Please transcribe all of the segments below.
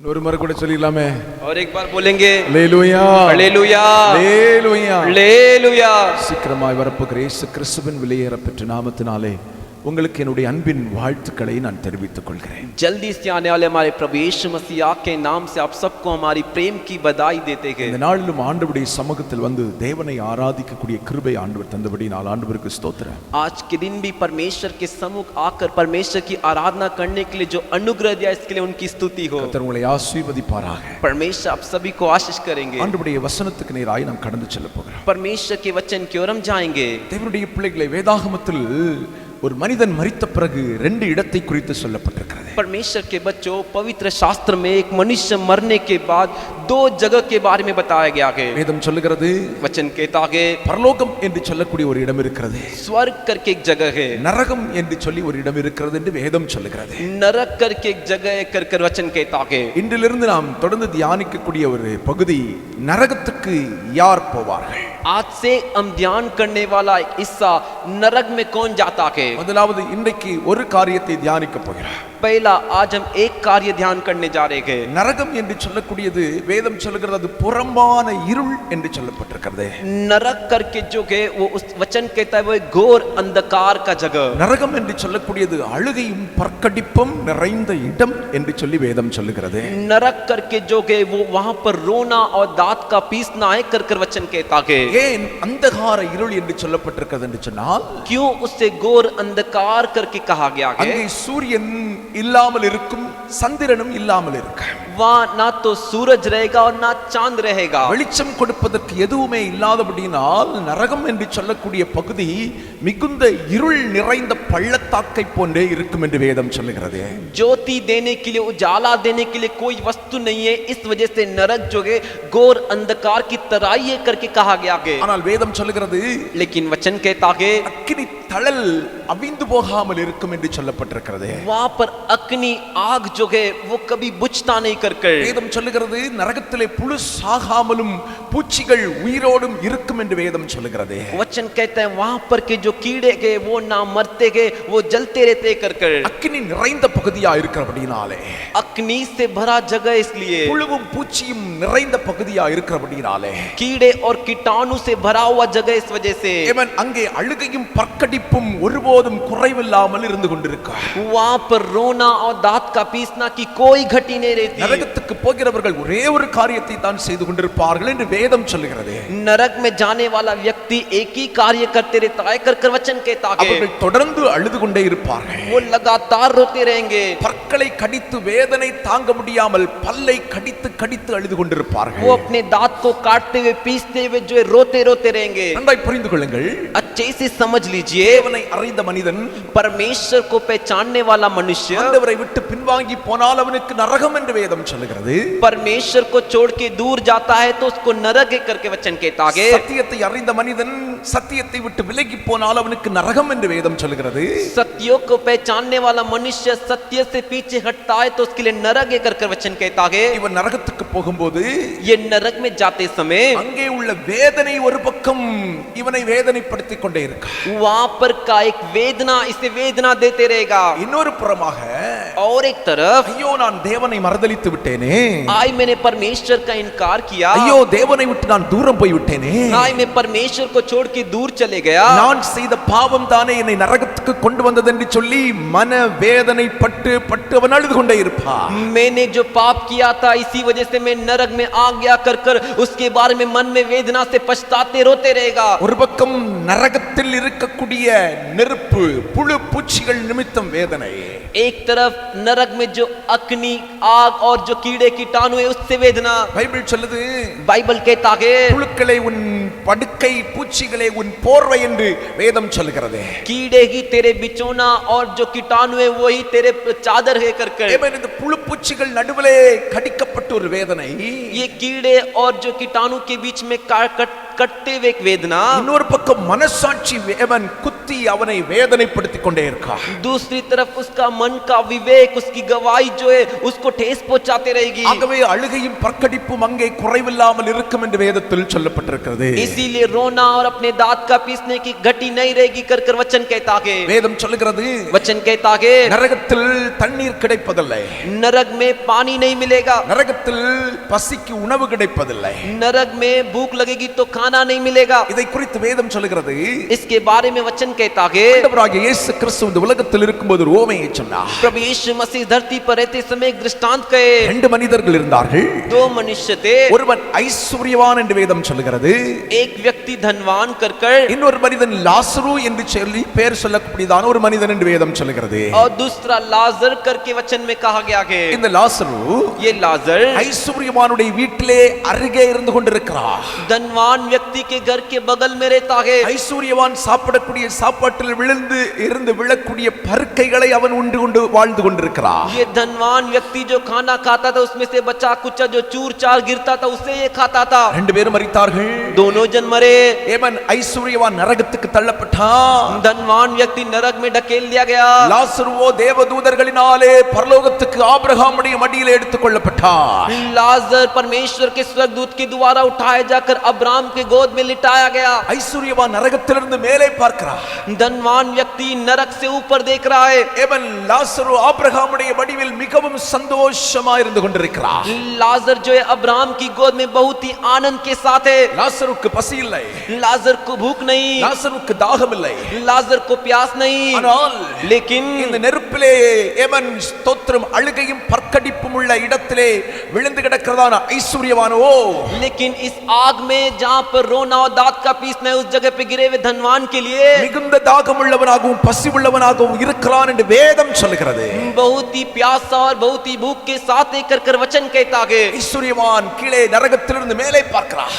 ஒரு முறை கூட சொல்லிடலாமே. और एक बार बोलेंगे அல்லேலூயா हालेलुया அல்லேலூயா. हालेलुया। சீக்கிரமாய் வரப்போகிற இயேசு கிறிஸ்துவின் விலையேறப்பெற்ற நாமத்தினாலே உங்களுக்கு என்னுடைய அன்பின் வாழ்த்துக்களை நான் தெரிவித்துக் கொள்கிறேன். जल्दी से आने वाले हमारे प्रभु यीशु मसीह के नाम से आप सबको हमारी प्रेम की बधाई देते हैं. இந்த நாளிலும் ஆண்டவருடைய சமூகத்தில் வந்து தேவனை ஆராதிக்கக்கூடிய கிருபை ஆண்டவர் தந்தபடியால் ஆண்டவருக்கு ஸ்தோத்திரம். आज के दिन भी परमेश्वर के सम्मुख आकर परमेश्वर की आराधना करने के लिए जो अनुग्रह दिया इसके लिए उनकी स्तुति हो. கர்த்தர் உங்களை ஆசீர்வதிப்பாராக. परमेश्वर आप सभी को आशीष करेंगे. ஆண்டவருடைய வசனத்துக்கு நேராய் நாம் கடந்து செல்ல போகிறோம். परमेश्वर के वचन की ओर हम जाएंगे. தேவனுடைய பிள்ளைகளை வேதாகமத்தில் ஒரு மனிதன் மரித்த பிறகு ரெண்டு இடத்தை குறித்து சொல்லப்பட்டிருக்கிறது. परमेश्वर के बच्चों पवित्र शास्त्र में एक मनुष्य मरने के बाद दो जगह के बारे में बताया गया है. வேதம் சொல்லுகிறது वचन कहता है பரலோகம் என்று சொல்லக்கூடிய ஒரு இடம் இருக்கிறது, स्वर्ग करके एक जगह है. நரகம் என்று சொல்லி ஒரு இடம் இருக்கிறது என்று வேதம் சொல்லுகிறது. नरक करके एक जगह है कर वचन कहता है. இன்றிலிருந்து நாம் தொடர்ந்து தியானிக்கக்கூடிய ஒரு பகுதி, நரகத்துக்கு யார் போவார்கள். आज से हम ध्यान करने वाला एक हिस्सा नरक में कौन जाता है. முதலாவது இன்றைக்கு ஒரு காரியத்தை தியானிக்க போகிறோம். पहला आज हम एक कार्य ध्यान करने जा रहे हैं. நரகம் என்று சொல்லக்கூடியது வேதம் சொல்லுகிறது அது புறம்பான இருள் என்று சொல்லப்பட்டிருக்கிறது. नरक करके जो है वो उस वचन कहता है वो एक घोर अंधकार का जगह. நரகம் என்று சொல்லக்கூடியது அழுகையும் பற்கடிப்பும் நிறைந்த இடம் என்று சொல்லி வேதம் சொல்லுகிறது. नरक करके जो है वो वहां पर रोना और दांत का पीसना है कर वचन कहता है. ஏன் அந்தகார இருள் என்று சொல்லப்பட்டிருக்கிறது என்று சொன்னால், क्यों उससे घोर अंधकार करके कहा गया है. அங்கே சூரியன் இல்லாமல் இருக்கும், சந்திரனும் இல்லாமல் இருக்கும். वहां ना तो सूरज रहेगा और ना चांद रहेगा. வெளிச்சம் கொடுப்பதற்கு எதுவுமே இல்லாதபடியினால் நரகம் என்று சொல்லக்கூடிய பகுதி மிகுந்த இருள் நிறைந்த பள்ளத்தாக்கை போன்றே இருக்கும் என்று வேதம் சொல்லுகிறது. ज्योति देने के लिए उजाला देने के लिए कोई वस्तु नहीं है, इस वजह से नरक जो है घोर अंधकार की तराई है करके कहा गया है. ஆனால் வேதம் சொல்லுகிறது लेकिन वचन कहता है அக்கினி தழல் அவிந்து போகாமல் இருக்கும் என்று சொல்லப்பட்டிருக்கிறது. वहां पर अग्नि आग जो है वो कभी बुझता नहीं कर. வேதம் சொல்லுகிறது நரகத்திலே புழு சாகாமலும் பூச்சிகள் உயிரோடும் இருக்கும் என்று வேதம் சொல்லுகிறது. वचन कहता है वहां पर के जो कीड़े के वो ना मरते के वो जलते रहते कर. அக்கினி நிறைந்த பகுதியா இருக்கிறபடினாலே, अग्नि से भरा जगह इसलिए, புழுவும் பூச்சியும் நிறைந்த பகுதியா இருக்கிறபடினாலே, कीड़े और कीटाणु से भरा हुआ जगह इस वजह से இவன் அங்கே அழுகையும் பற்கடிப்பும் ஒருபோதும் குறைவில்லாமல் இருந்து கொண்டிருக்கும். वहां पर रोना और दांत का पीसना की कोई घटी नहीं रहती. நரகத்துக்கு போகிறவர்கள் ஒரே ஒரு காரியத்தை தான் செய்து கொண்டிருப்பார்கள் என்று வேதம் சொல்லுகிறது. नरक में जाने वाला व्यक्ति एक ही कार्य करते रहता है कर वचन कहता है. அவர்கள் தொடர்ந்து அழுது கொண்டே இருப்பார்கள். वो लगातार रोते रहेंगे. பற்களை கடித்து வேதனை தாங்க முடியாமல் பல்லை கடித்து கடித்து அழுது கொண்டிருப்பார்கள். वो अपने दांत को काटते हुए पीसते हुए जो रोते रोते रहेंगे. நன்றாய் புரிந்து கொள்ளுங்கள். अच्छे से समझ लीजिए, தேவனை அறிந்த மனிதன், परमेश्वर को पहचानने वाला मनुष्य ஆண்டவரை விட்டு பின்வாங்கி போனால் அவனுக்கு நரகம் என்று வேதம் சொல்லுகிறது. परमेश्वर को छोड़ के दूर जाता है तो उसको नरक करके वचन कहता है. சத்தியத்தை அறிந்த மனிதன் சத்தியத்தை விட்டு விலகி போனால் அவனுக்கு நரகம் என்று வேதம் சொல்லுகிறது. सत्यों को पहचानने वाला मनुष्य सत्य से पीछे हटता है तो उसके लिए नरक कर वचन कहता है. இவன் நரகத்துக்கு போகும்போது ये नरक में जाते समय அங்கே உள்ள வேதனை ஒரு பக்கம் இவனை வேதனைப்படுத்திக் கொண்டே இருக்கு. वहां पर का एक वेदना इसे वेदना देते रहेगा. இன்னொரு புறமாக और एक तरफ ஐயோ நான் தேவனை மறதலித்து விட்டேனே, आज मैंने परमेश्वर का इनकार किया, ஐயோ தேவனை விட்டு நான் தூரம் போய் விட்டேனே, आज मैं परमेश्वर को छोड़ के दूर चले गया, நான் செய்த பாவம் தானே என்னை நரகத்துக்கு கொண்டு வந்தது என்று சொல்லி மன வேதனை பட்டு பட்டு அவன் அழுது கொண்டே இருப்பான். मैंने जो पाप किया था इसी वजह से मैं नरक में आ गया कर उसके बारे में मन में वेदना से पछताते रोते रहेगा. ஒரு பக்கம் நரகத்தில் இருக்கக்கூடிய நெருப்பு புழு பூச்சிகள் நிமித்தம் வேதனை, एक तरफ नरक में जो अग्नि आग और जो कीड़े कीटाणु है उससे वेदना. பைபிள் சொல்லுது बाइबल कहता है புழுக்களை உன் படுக்கை, பூச்சிகளை உன் போர்வை என்று வேதம் சொல்லுகிறது. कीड़े ही तेरे बिछौना और जो कीटाणु है वही तेरे चादर है कर. இந்த புழு பூச்சிகள் நடுவிலே கடிக்கப்பட்ட ஒரு வேதனை, ये कीड़े और जो कीटाणु के बीच में कटते हुए एक वेदना, இன்னொரு பக்கம் மனசாட்சி அவன் குத்தி அவனை வேதனைப்படுத்திக் கொண்டே இருக்கான். दूसरी तरफ उसका मन का विवेक, उसकी गवाही जो है उसको ठेस पहुंचाते रहेगी. ஆகவே அழுகையும் பற்கடிப்பும் அங்கே குறைவில்லாமல் இருக்கும் என்று வேதத்தில் சொல்லப்பட்டிருக்கிறது. इसीलिए रोना और अपने दांत का पीसने की घटी नहीं रहेगी कर कर वचन कहता है. வேதம் சொல்லுகிறது वचन कहता है நரகத்தில் தண்ணீர் கிடைப்பதில்லை, नरक में पानी नहीं मिलेगा, நரகத்தில் பசிக்கு உணவு கிடைப்பதில்லை, नरक में भूख लगेगी तो खाना नहीं मिलेगा. இதை குறித்து வேதம் சொல்லுகிறது. इसके बारे में वचन कहता है ஆண்டவராகிய இயேசு கிறிஸ்து இந்த உலகத்தில் இருக்கும்போது ஒரு உவமையை சொன்னார். प्रभु यीशु मसीह धरती पर रहते समय एक दृष्टांत कहे. ரெண்டு மனிதர்கள் இருந்தார்கள். दो मनुष्य थे, ஒருவன் ஐஸ்வர்யவான் என்று வேதம் சொல்லுகிறது, एक व्यक्ति धनवान कर कर இன்னொரு மனிதன் லாசரு என்று சொல்லி பெயர் சொல்லக்கூடியதான ஒரு மனிதன் என்று வேதம் சொல்லுகிறது. और दूसरा लाजर करके वचन में कहा गया है. இந்த லாசரு ये लाजर ஐஸ்வர்யவானுடைய வீட்டிலே அருகே இருந்து கொண்டிருக்கிறார். धनवान व्यक्ति के घर के बगल में रहता है. ஐஸ்வர்யவான் சாப்பிடக்கூடிய சாப்பாட்டில் விழுந்து இருந்து விழக்கூடிய பருக்கைகளை அவன் உண்டு கொண்டு வாழ்ந்து கொண்டிருக்கிறார். ये धनवान व्यक्ति जो खाना खाता था उसमें से बचा कुचा जो चूर चार गिरता था उससे ये खाता था. ரெண்டு பேரும் மரித்தார்கள். दोनों जन मरे. ஏமன் ஐஸ்வர்யவான் நரகத்துக்கு தள்ளப்பட்டான். धनवान व्यक्ति नरक में ढकेल दिया गया. லாசருவோ தேவதூதர்களினாலே பரலோகத்துக்கு ஆபிரகாமுடைய மடியிலே எடுத்துக் கொள்ளப்பட்டார். लाजर परमेश्वर के स्वर्गदूत के द्वारा उठाया जाकर अब्राहम के गोद में लिटाया गया. ஐஸ்வர்யவான் நரகத்திலிருந்து மேலே பார்க்கிறார். धनवान व्यक्ति नरक से ऊपर देख रहा है. ஏமன் லாசரு ஆபிரகாமுடைய மடியில் மிகவும் சந்தோஷமாய் இருந்து கொண்டிருக்கிறார். लाजर जो है अब्राहम की गोद में बहुत ही आनंद के साथ है. லாசருக்கு பசி இல்லை, लाजर को भूख नहीं, லாசருக்கு தாகம் இல்லை, लाजर को प्यास नहीं. ஆனால் लेकिन இந்த நெருப்பிலே ஏமன் ஸ்தோத்திரம் அழுகையும் பற்கடிப்பும் உள்ள இடத்திலே விழுந்து கிடக்கிறதான ஐஸ்வர்யவானோ, लेकिन इस आग में जहां पर रोना और दांत का पीसना है उस जगह पे गिरे हुए धनवान के लिए மிகுந்த தாகம் உள்ளவனாகவும் பசி உள்ளவனாகவும் இருக்கிறான் என்று வேதம் சொல்லுகிறது. बहुत ही प्यासा और बहुत ही भूख के साथ एक कर वचन कहता है. ஐஸ்வர்யவான் கீழே நரகத்திலிருந்து மேலே பார்க்கிறான்.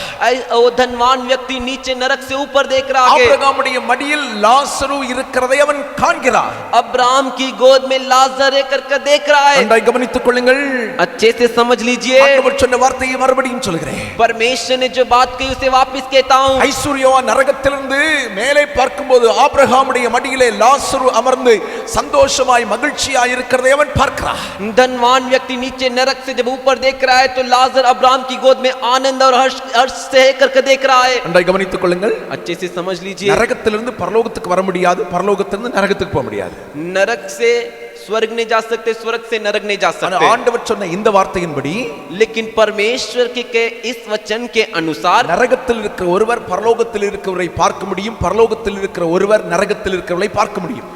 वो धनवान व्यक्ति नीचे नरक से ऊपर देख रहा है. ஆபிரகாமுடைய மடியில் லாசரு இருக்கிறதை அவன் காண்கிறான். अब्राहम की गोद में लाजर है कर देख रहा है. நன்றாய் கவனித்துக் கொள்ளுங்கள். अच्छे से समझ लीजिए. ஆண்டவர் சொன்ன வார்த்தையை மறுபடியும் சொல்கிறேன். परमेश्वर ने जो बात कही उसे वापस कहता हूं. ஐஸ்வர்யவான் நரகத்திலிருந்து மேலே பார்க்கும்போது ஆபிரகாமுடைய மடியிலே லாசரு அமர்ந்து சந்தோஷமாய் மகிழ்ச்சியாய் இருக்கிறதை அவன் பார்க்கிறான். धनवान व्यक्ति नीचे नरक से जब ऊपर देख रहा है तो लाजर अब्राहम की गोद में आनंद और हर्ष से करके देख रहा है. நன்றாய் கவனித்துக் கொள்ளுங்கள். अच्छे से समझ लीजिए. நரகத்திலிருந்து பரலோகத்துக்கு வர முடியாது, பரலோகத்திலிருந்து நரகத்துக்கு போக முடியாது. नरक से स्वर्ग नहीं जा सकते, स्वर्ग से नरक नहीं जा ஆனா सकते. ஆண்டவர் சொன்ன இந்த வார்த்தையின்படி लेकिन परमेश्वर के इस वचन के अनुसार நரகத்தில் இருக்கிற ஒருவர் பரலோகத்தில் இருக்கிறவரை பார்க்க முடியும், பரலோகத்தில் இருக்கிற ஒருவர் நரகத்தில் இருக்கிறவரை பார்க்க முடியும்.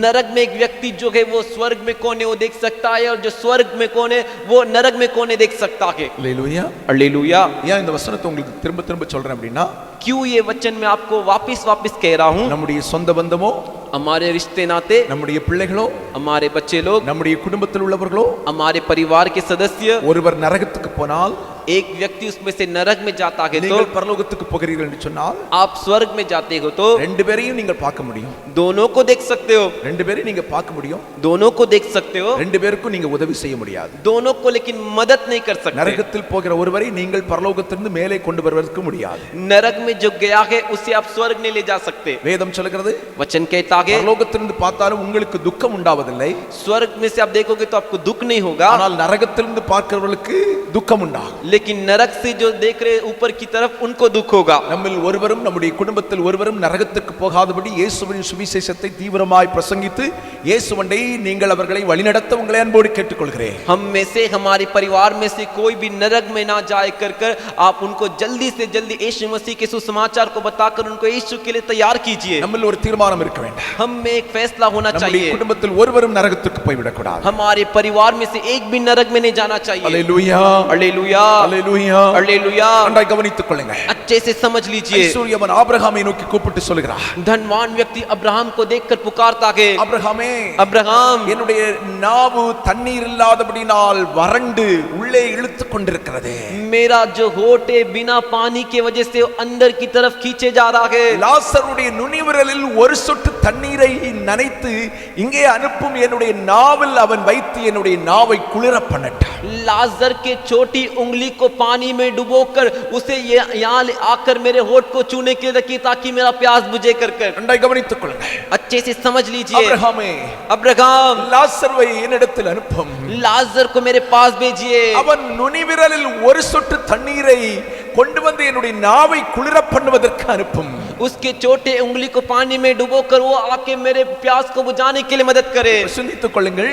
नरक में एक व्यक्ति जो है वो स्वर्ग में कौन है वो देख सकता है, और जो स्वर्ग में कौन है वो नरक में कौन है देख सकता है. அல்லேலூயா. हालेलुया. ஏன் இந்த வசனத்தை உங்களுக்கு திரும்ப திரும்ப சொல்றேன் அப்படின்னா, क्यों ये वचन मैं आपको वापस कह रहा हूं. நம்முடைய சொந்த பந்தமோ, हमारे रिश्ते नाते, நம்முடைய பிள்ளைகளோ, हमारे बच्चे लोग, நம்முடைய குடும்பத்தில் உள்ளவர்களோ हमारे परिवार के सदस्य, ஒருவர் நரகத்துக்கு போனால், एक व्यक्ति उसमें से नरक में जाता है तो நீங்கள் பரலோகத்துக்கு போகிறீர்கள் என்று சொன்னால் आप स्वर्ग में जाते हो तो ரெண்டு பேரையும் நீங்கள் பார்க்க முடியும். दोनों को देख सकते हो, ரெண்டு பேரையும் நீங்க பார்க்க முடியும். दोनों को देख सकते हो, ரெண்டு பேருக்கும் நீங்க உதவி செய்ய முடியாது. दोनों को लेकिन मदद नहीं कर सकते. நரகத்தில் போகிற ஒருவரை நீங்கள் பரலோகத்திலிருந்து மேலே கொண்டு வருவதற்கு முடியாது. नरक में जो गया है उसे आप स्वर्ग नहीं ले जा सकते. வேதம் சொல்கிறது, वचन कहता है பரலோகத்திலிருந்து பார்த்தாலும் உங்களுக்கு துக்கம் உண்டாவதில்லை, स्वर्ग में से आप देखोगे तो आपको दुख नहीं होगा, ஆனால் நரகத்திலிருந்து பார்க்கிறவர்களுக்கு துக்கம் உண்டாகும். लेकिन नरक से जो देख रहे ऊपर की तरफ उनको दुख होगा. நம்மில் ஒருவரும் நம்முடைய குடும்பத்தில் ஒருவரும் நரகத்துக்கு போகாதபடி இயேசுவின் சுவிசேஷத்தை தீவிரமாய் பிரசங்கித்து இயேசுவண்டை நீங்கள் அவர்களை வழிநடத்த உங்களை அன்போடு கேட்டுக்கொள்கிறேன். हम में से हमारे परिवार में से कोई भी नरक में ना जाए कर आप उनको जल्दी से जल्दी यीशु मसीह के सुसमाचार को बताकर उनको यीशु के लिए तैयार कीजिए. நம்மில் ஒரு தீர்மானம் இருக்க வேண்டும். हम में एक फैसला होना நம்முடைய चाहिए. குடும்பத்தில் ஒருவரும் நரகத்துக்கு போய் விடக்கூடாது. हमारे परिवार में से एक भी नरक में नहीं जाना चाहिए. அல்லேலூயா, हालेलुया, அல்லேலூயா. हालेलुया. நன்றாய் கவனித்துக் கொள்ளுங்கள். अच्छे से समझ लीजिए. ஐஸ்வர்யவான் ஆபிரகாமை நோக்கி கூப்பிட்டு சொல்கிறார், धनवान व्यक्ति अब्राहम को देखकर पुकारता है, ஆபிரகாமே, अब्राहम என்னுடைய நாவு தண்ணீர் இல்லாதபடினால் வறண்டு உள்ளே இழுத்துக் கொண்டிருக்கிறது. मेरा जो होठ है बिना पानी के वजह से अंदर की तरफ खींचे जा रहा है. லாசருடைய நுனிவிரலில் ஒரு சொட்டு தண்ணீரை நனைத்து இங்கே அனுப்பும் என்னுடைய நாவில் அவன் வைத்து என்னுடைய நாவை குளிர பண்ணட்டான். लाजर के छोटी उंगली को पानी में डुबोकर उसे यहाँ आकर मेरे होठ को छूने के लिए रखी ताकि मेरा प्यास बुझे कर நன்றாய் கவனித்துக் கொள்ளுங்கள். अच्छे से समझ लीजिए அபிரகாமே, अब्राहम லாசருவை என்னிடத்தில் அனுப்பும். लाजर को मेरे पास भेजिए அவன் நுனிவிரலில் ஒரு சொட்டு தண்ணீரை கொண்டு வந்து என்னுடைய நாவை குளிர பண்ணுவதற்கு அனுப்பும். उसके छोटे उंगली को पानी में डुबोकर वो आके मेरे प्यास को बुझाने के लिए मदद करे சிந்தித்துக் கொள்ளுங்கள்.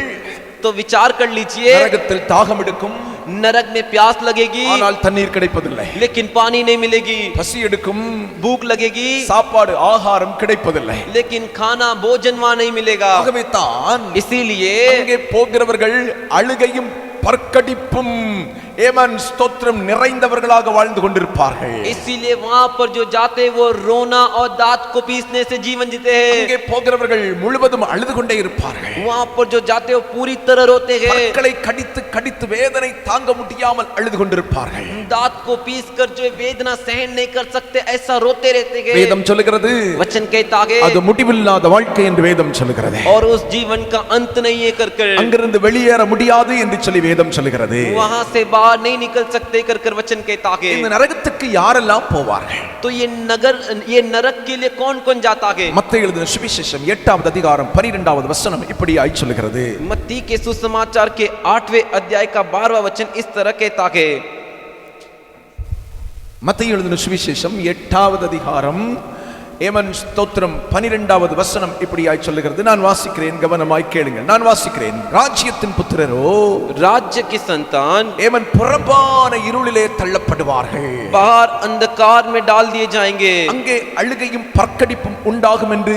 तो विचार कर लीजिए நரகத்தில் தாகம் எடுக்கும், नरक में प्यास लगेगी ஆனால் தண்ணீர் கிடைப்பதில்லை. लेकिन पानी नहीं मिलेगी பசி எடுக்கும், भूख लगेगी சாப்பாடு ஆகாரம் கிடைப்பதில்லை. लेकिन खाना भोजन वहां नहीं मिलेगा ஆகவே தான் इसीलिए அங்கே போகிறவர்கள் அழுகையும் பற்கடிப்பும் ஏமன் ஸ்தோத்திரம் நிறைந்தவர்களாக வாழ்ந்து கொண்டிருப்பார்கள். इसीलिए वहां पर जो जाते वो रोना और दांत को पीसने से जीवन जीते हैं அங்கே போகிறவர்கள் முழுவதும் அழுது கொண்டே இருப்பார்கள். वहां पर जो जाते वो पूरी तरह रोते हैं பற்களை கடித்து கடித்து வேதனை தாங்க முடியாமல் அழுது கொண்டிருப்பார்கள். दांत को पीस कर जो वेदना सहन नहीं कर सकते ऐसा रोते रहते हैं வேதம் சொல்லுகிறது वचन कहता आगे அது முடிவில்லாத வாழ்க்கை என்று வேதம் சொல்லுகிறது. और उस जीवन का अंत नहीं है कर அங்கிருந்து வெளியேற முடியாது என்று சொல்லி வேதம் சொல்லுகிறது. वहां से बाहर नहीं निकल सकते कर वचन कहता आगे இந்த நரகத்துக்கு யாரெல்லாம் போவார்கள்? तो ये नरक के लिए कौन जाता आगे மத்தேயு எழுதின சுவிசேஷம் 8வது அதிகாரம் 12வது வசனம் இப்படி ஆய் சொல்லுகிறது. मत्ती के सुसमाचार के 8वें अध्याय का 12वां वचन इस तरह कहता है மத்தேயு எழுதின சுவிசேஷம் 8வது அதிகாரம் ஏமன் ஸ்தோத்திரம் 12வது வசனம் இப்படியாய் சொல்லுகிறது. நான் வாசிக்கிறேன், கவனமாய் கேளுங்கள். நான் வாசிக்கிறேன். ராஜ்யத்தின் புத்திரரோ राज्य की संतान ஏமன் புறம்பான இருளிலே தள்ளப்படுவார்கள், बाहर अंधकार में डाल दिए जाएंगे அங்கே அழுகையும் பற்கடிப்பும் உண்டாகும் என்று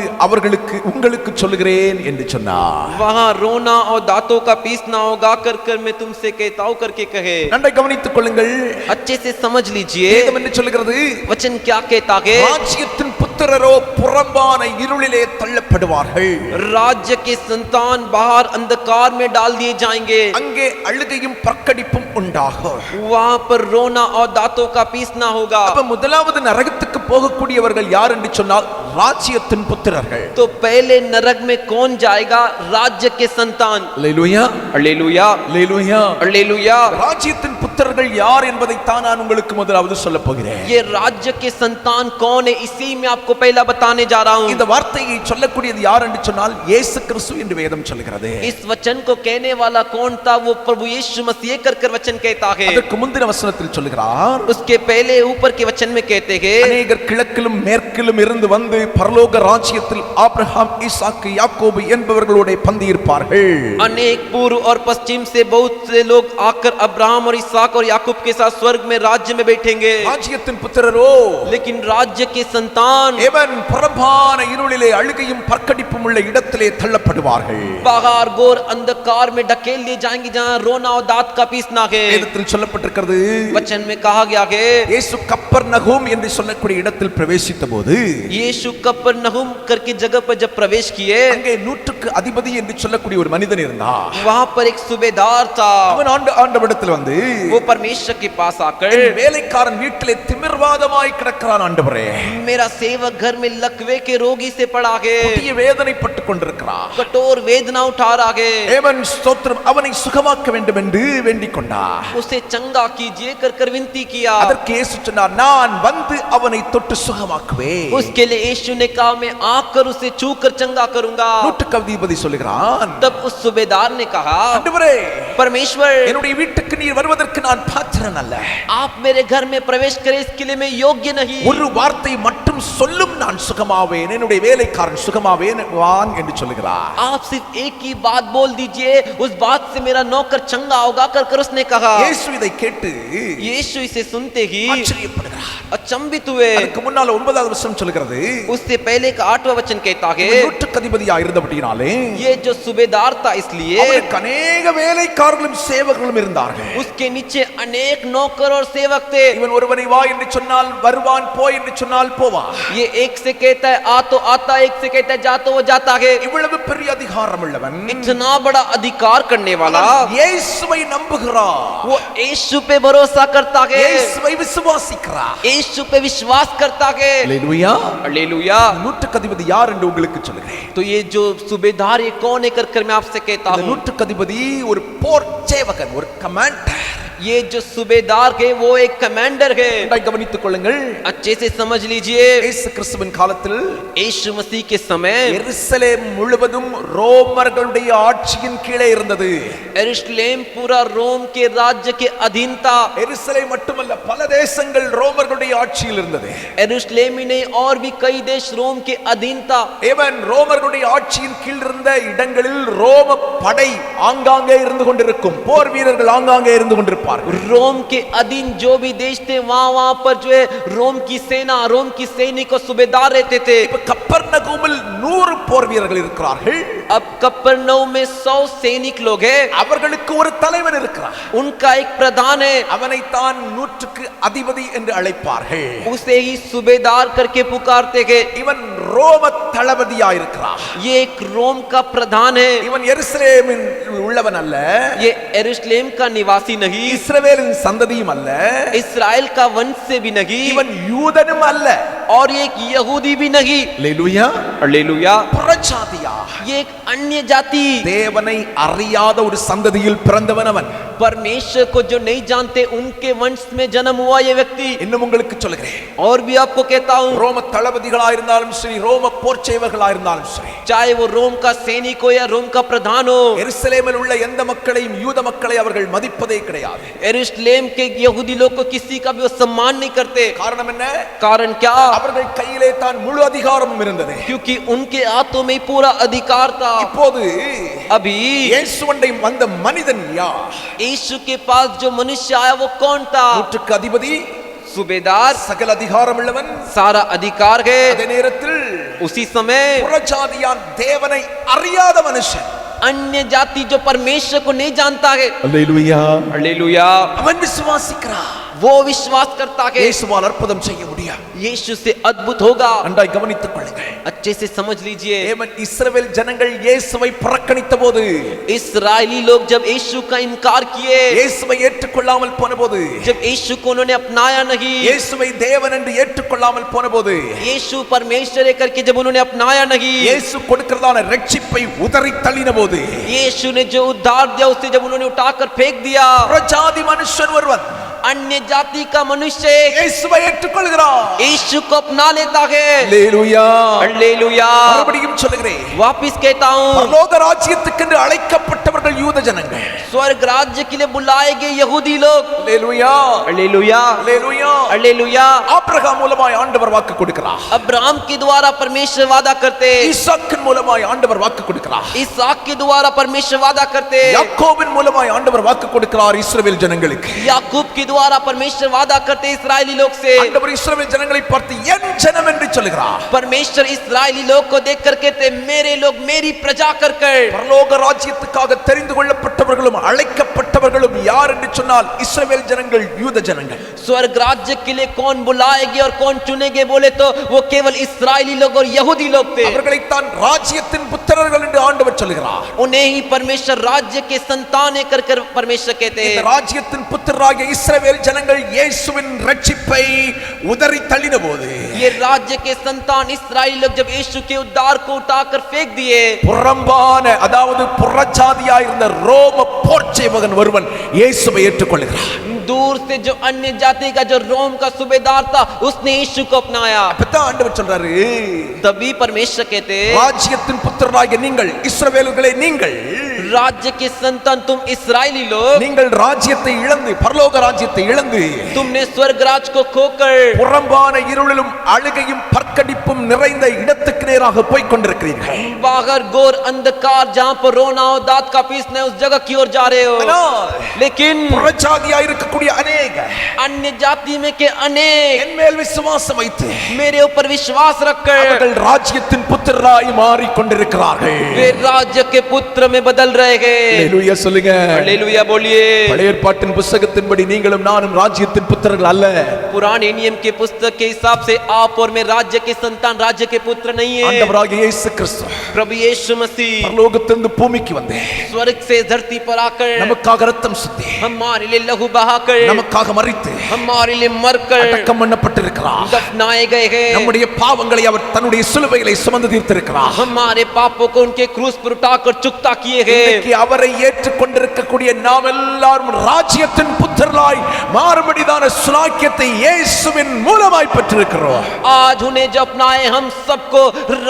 உங்களுக்கு சொல்லுகிறேன் என்று சொன்னார். वहां रोना और दांतों का पीसना होगा कर मैं तुमसे कहता हूं करके कहे. நன்றாய் கவனித்துக் கொள்ளுங்கள். अच्छे से समझ लीजिए வேதம் என்ன சொல்லுகிறது? वचन क्या कहता है ராஜ்யத்தின் புத்திரரோ புறம்பான இருளிலே தள்ளப்படுவார்கள், राज्य के संतान बाहर अंधकार में डाल दिए जाएंगे அங்கே அழுகையும் பற்கடிப்பும் உண்டாகும். वहां पर रोना और दांतों का पीसना होगा. அப்ப முதலாவது நரகத்துக்கு போகக்கூடியவர்கள் யார் என்று சொன்னால் ராஜ்யத்தின் புத்திரர்கள். तो पहले नरक में कौन जाएगा? राज्य के संतान. அல்லேலூயா, हालेलुया அல்லேலூயா. हालेलुया. ராஜ்யத்தின் புத்திரர்கள் யார் என்பதை தான் நான் உங்களுக்கு முதலாவது சொல்ல போகிறேன். ये राज्य के संतान कौन है इसी में आपको पहला बताने जा रहा हूं. இந்த வார்த்தையை சொல்லக்கூடியது யார் என்று சொன்னால் இயேசு கிறிஸ்து என்று வேதம் சொல்கிறது. इस वचन को कहने वाला कौन था? वो प्रभु यीशु मसीह कर वचन कहता है. அதற்கு முந்தின வசனத்தில் சொல்கிறார், उसके पहले ऊपर के वचन में कहते हैं அநேகர் கிழக்கிலும் மேற்கிலும் இருந்து வந்து பரலோக ராஜ்யத்தில் ஆபிரகாம், ஈசாக்கு, யாக்கோபு என்பவர்களோட பந்தி இருப்பார்கள். अनेक पूर्व और पश्चिम से बहुत से लोग आकर अब्राहम और इसहाक और याकूब के साथ स्वर्ग में राज्य में बैठेंगे. ராஜ்யத்தின் புத்திரரோ लेकिन राज्य के संतान ஏவன் புறம்பான இருளிலே அழுகையும் பற்கடிப்பும் உள்ள இடத்திலே தள்ளப்படுவார்கள். बाहर घोर अंधकार में ढकेल दिए जाएंगे जहां रोना और दांत का पीसना है. வேதத்தில் சொல்லப்பட்டிருக்கிறது, वचन में कहा गया है இயேசு கப்பர்நகூம் என்று சொல்லக்கூடிய இடத்தில் பிரவேசித்த போது यीशु कफरनहूम करके जगह पर जब प्रवेश किए அங்கே 100க்கு அதிபதி என்று சொல்லக்கூடிய ஒரு மனிதன் இருந்தார். वहां पर एक सूबेदार था. அவன் ஆண்டவரிடத்தில் வந்து, वो परमेश्वर के पास आकर என் வேலைக்காரன் வீட்டிலே திமிர்வாதமாய் கிடக்கிறான் ஆண்டவரே, मेरा सेवक घर में लकवे के रोगी से पड़ा है, கொடிய வேதனைப்பட்டுக் கொண்டிருக்கிறான், कठोर वेदना उठा रहा है. ஏவன் ஸ்தோத்திரம் அவனை சுகமாக்க வேண்டும் என்று வேண்டிக் கொண்டார். उसे चंगा कीजिए कर विनती किया. அதற்கு இயேசு சொன்னார், நான் வந்து அவனை தொட்டு சுகமாக்குவேன். उसके लिए यीशु ने कहा मैं आकर उसे छू कर चंगा करूंगा. 100க்கு அதிபதி சொல்லுகிறான், तब उस सूबेदार ने कहा ஆண்டவரே, परमेश्वर என்னுடைய வீட்டுக்கு நீர் வருவதற்கு நான் பாத்திரன் அல்ல, आप मेरे घर में प्रवेश करें इसके लिए मैं योग्य नहीं. ஒரு வார்த்தை மட்டும் சொல்லும் நான் சுகமாவேன், என்னுடைய வேலைக்காரன் சுகமாவேன் வான் என்று சொல்லுகிறார். आप सिर्फ एक ही बात बोल दीजिए उस बात से मेरा नौकर चंगा होगा कर उसने कहा. இயேசு இதை கேட்டு यीशु इसे सुनते ही ஆச்சரியப்படுகிறார். अचंभित हुए. அதுக்கு முன்னால 9வது வசனம் சொல்லுகிறது, उससे पहले का 8वां वचन कहता है 100க்கு அதிபதியா இருந்தபடியாலே ये जो सूबेदार था इसलिए அவனுக்கு அநேக வேலைக்காரர்களும் சேவகர்களும் இருந்தார்கள். उसके नीचे अनेक नौकर और सेवक थे. இவன் ஒருவனை வா என்று சொன்னால் வருவான், போய் என்று சொன்னால் போவான். ये एक से कहता है आ तो आता, एक से कहता है जा तो वो जाता है. இவ்வளவு பெரிய அதிகாரம் உள்ளவன், इतना बड़ा अधिकार करने वाला இயேசுவை நம்புகிறான், वो यीशु पे भरोसा करता है, இயேசுவை விசுவாசிக்கிறான். यीशु पे विश्वास करता है. அல்லேலூயா. हालेलुया. 100க்கு அதிபதி யார் என்று உங்களுக்கு சொல்லுகிறேன். तो ये जो सूबेदार ये कौन है कर मैं आपसे कहता இந்த हूँ. 100க்கு அதிபதி ஒரு போர் சேவகன், ஒரு கமாண்டர். ये जो सूबेदार है वो एक कमांडर है। நன்றாய் கவனித்துக் கொள்ளுங்கள். अच्छे से समझ लीजिए, இயேசு கிறிஸ்துவின் காலத்தில் यीशु मसीह के समय எருசலேம் முழுவதும் ரோமர்களுடைய ஆட்சியின் கீழே இருந்தது. यरूशलेम पूरा रोम के राज्य के अधीन था। எருசலேம் மட்டுமல்ல, பல தேசங்கள் ரோமர்களுடைய ஆட்சியில் இருந்தது. यरूशलेम ही नहीं और भी कई देश रोम के अधीन था। ஏவன் ரோமர்களுடைய ஆட்சியின் கீழ் இருந்த இடங்களில் ரோம படை ஆங்காங்கே இருந்து கொண்டிருக்கும். போர் வீரர்கள் ஆங்காங்கே இருந்து கொண்டிருப்பார்கள். रोम के अधीन जो भी देश थे वहां पर जो है रोम की सेना, रोम की सैनिक और सूबेदार रहते थे। இப்ப கப்பர்நகூமில் 100 போர் வீரர்கள் இருக்கிறார்கள். अब कफरनहूम में 100 सैनिक लोग हैं। அவர்களுக்கு ஒரு தலைவன் இருக்கிறார். उनका एक प्रधान है। அவனை தான் 100க்கு அதிபதி என்று அழைப்பார்கள். उसे ही सूबेदार करके पुकारते हैं। இவன் ரோம தளபதியாய் இருக்கிறார். ये एक रोम का प्रधान है। இவன் எருசலேமில் உள்ளவன் அல்ல, ये यरूशलेम का निवासी नहीं, இஸ்ரவேலின் சந்ததியும் அல்ல, इस्राएल का वंश से भी नहीं, இவன் யூதனும் அல்ல. और ये एक यहूदी भी नहीं। அல்லேலூயா. हालेलुया। புறஜாதியா, ये एक अन्य जाति, தேவனை அறியாத ஒரு சந்ததியில் பிறந்தவன் அவன். परमेश्वर को जो नहीं जानते उनके वंश में जन्म हुआ ये व्यक्ति। இன்னும் உங்களுக்கு சொல்லுகிறேன், और भी आपको कहता हूँ, ரோம தளபதிகளாக இருந்தாலும் சரி, ரோம போர் செய்வர்களாக இருந்தாலும் சரி, चाहे वो रोम का सैनिक हो या रोम का प्रधान हो, எருசலேமில் உள்ள எந்த மக்களையும் யூத மக்களை அவர்கள் மதிப்பதே கிடையாது. यरूशलेम के यहूदी लोग को किसी का भी वो सम्मान नहीं करते। காரணம் என்ன? कारण क्या? அவர்கள் கையிலே தான் முழு அதிகாரமும் இருந்தது. क्योंकि उनके हाथों में पूरा अधिकार था। இப்போது अभी இயேசுவண்டை வந்த மனிதன் யார்? यीशु के पास जो मनुष्य आया वो कौन था? 100க்கு அதிபதி, सूबेदार, சகல அதிகாரம் உள்ளவன். सारा अधिकार है। அதே நேரத்தில் उसी समय புறஜாதியான், தேவனை அறியாத மனுஷன், अन्य जाति जो परमेश्वर को नहीं जानता है, அல்லேலூயா, हालेलुया, அவன் விசுவாசிக்கிறான். वो विश्वास करता है இயேசுவால் அற்புதம் செய்ய முடியும். यीशु से अद्भुत होगा। நன்றாய் கவனித்துக் கொள்ளுங்கள். अच्छे से समझ लीजिए, தேவன் இஸ்ரவேல் ஜனங்கள் இயேசுவை புறக்கணித்த போது, इस्राएली लोग जब यीशु का इनकार किए, இயேசுவை ஏற்றுக்கொள்ளாமல் போன போது, जब यीशु को उन्होंने अपनाया नहीं, இயேசுவை தேவன் என்று ஏற்றுக்கொள்ளாமல் போன போது, यीशु परमेश्वर है करके जब उन्होंने अपनाया नहीं, இயேசு கொடுக்கிறதான ரட்சிப்பை உதறி தள்ளின போது, यीशु ने जो उद्धार दिया उसे जब उन्होंने उठाकर फेंक दिया, புறஜாதி மனுஷன் ஒருவன் अन्य जाति का मनुष्य இயேசுவை ஏற்றுக்கொள்கிறான். यीशु को अपना लेता है। அல்லேலூயா. हालेलुया। மறுபடியும் சொல்லுகிறேன், वापिस कहता हूँ, பரலோக ராஜ்யத்துக்கென்று அழைக்கப்பட்டவர்கள் யூத ஜனங்கள். स्वर्ग राज्य के लिए बुलाए गए यहूदी लोग। அல்லேலூயா, हालेलुया, அல்லேலூயா. हालेलुया। ஆபிரகாம் மூலமாய் ஆண்டவர் வாக்கு கொடுக்கிறார். अब्राहम के द्वारा परमेश्वर वादा करते, ஈசாக்கின் மூலமாய் ஆண்டவர் வாக்கு கொடுக்கிறார். इसहाक के द्वारा परमेश्वर वादा करते, யாக்கோபின் மூலமாய் ஆண்டவர் வாக்கு கொடுக்கிறார் இஸ்ரவேல் ஜனங்களுக்கு. याकूब के द्वारा परमेश्वर वादा करते इस्राएली लोग से। ஆண்டவர் இஸ்ரவேல் ஜனங்களை பார்த்து என் ஜனம் என்று சொல்கிறார். परमेश्वर इस्राएली लोग को देख कर कहते, मेरे लोग, मेरी प्रजा कर कर। பரலோக ராஜ்யத்துக்காக தெரிந்து கொள்ளப்பட்டவர்களும் அழைக்கப்பட்டவர்களும் யார் என்று சொன்னால் இஸ்ரவேல் ஜனங்கள், யூத ஜனங்கள். स्वर्ग राज्य के लिए कौन बुलाएंगे और कौन चुनेंगे बोले तो वो केवल इस्राएली लोग और यहूदी लोग थे। அவர்களை தான் ராஜ்யத்தின் புத்திரர்கள் என்று ஆண்டவர் சொல்கிறார். उन्हें ही परमेश्वर राज्य के संतान कर कर परमेश्वर कहते இந்த हैं। ராஜ்யத்தின் புத்திரராகிய இஸ்ரவேல் ஜனங்கள் இயேசுவின் ரட்சிப்பை உதறி தள்ளின போது, ये राज्य के संतान इस्राएली लोग जब यीशु के उद्धार को उठाकर फेंक दिए, புறம்பான, அதாவது புறஜாதியாய் இருந்த ரோம போர் செய்வகன் ஒருவன் இயேசுவை ஏற்றுக்கொள்கிறார். दूर से जो अन्य जाति का जो रोम का सूबेदार था उसने यीशु को अपनाया। அப்பதான் ஆண்டவர் சொல்றாரு, तभी परमेश्वर कहते, ராஜ்யத்தின் புத்திரராகிய நீங்கள், இஸ்ரவேலர்களே நீங்கள், राज्य के संतान तुम इस्राएली लोग, நீங்கள் ராஜ்யத்தை இழந்து, பரலோக ராஜ்யத்தை இழந்து, तुमने स्वर्ग राज को खोकर புறம்பான இருளிலும் அழுகையும் பற்கடிப்பும் நிறைந்த இடத்துக்கு நேராக போய் கொண்டிருக்கிறீர்கள். बाहर घोर अंधकार जहां पर रोना और दांत का पीसना है उस जगह की ओर जा रहे हो। लेकिन புறஜாதியாய் இருக்கக்கூடிய अनेक अन्य जाति में के अनेक என் மேல் விசுவாசம் வைத்து मेरे ऊपर विश्वास रखकर அவர்கள் ராஜ்யத்தின் புத்திரராய் மாறிக் கொண்டிருக்கிறார்கள். वे राज्य के पुत्र में बदल रहे हैं। அல்லேலூயா சொல்லுங்க. हालेलुया बोलिए। பழைய ஏற்பாட்டின் புத்தகத்தின்படி நீங்களும் நானும் ராஜ்யத்தின் புத்திரர்கள் அல்ல. पुराने नियम के पुस्तक के हिसाब से आप और मैं राज्य के संतान, राज्य के पुत्र नहीं है। ஆண்டவராகிய இயேசு கிறிஸ்து प्रभु यीशु मसीह பரலோகத்திலிருந்து பூமிக்கு வந்து स्वर्ग से धरती पर आकर நமக்காக ரத்தம் சிந்தி हमारे लिए लहू बहाकर நமக்காக மரித்து हमारे लिए मरकर அடக்கம் பண்ணப்பட்டிருக்கிறார். दफनाए गए हैं। நம்முடைய பாவங்களை அவர் தன்னுடைய சிலுவையிலே சுமந்து தீர்த்திருக்கிறார். हमारे पापों को उनके क्रूस पर उठाकर चुकता किए हैं। இன்னைக்கு அவரை ஏற்றுக்கொண்டிருக்கக்கூடிய நாம் எல்லாரும் ராஜ்யத்தின் புத்திரராய் மாறுபடிதான சுலாக்கியத்தை இயேசுவின் மூலமாய் பெற்றிருக்கிறோம். आज उन्हें जो अपनाए हम सबको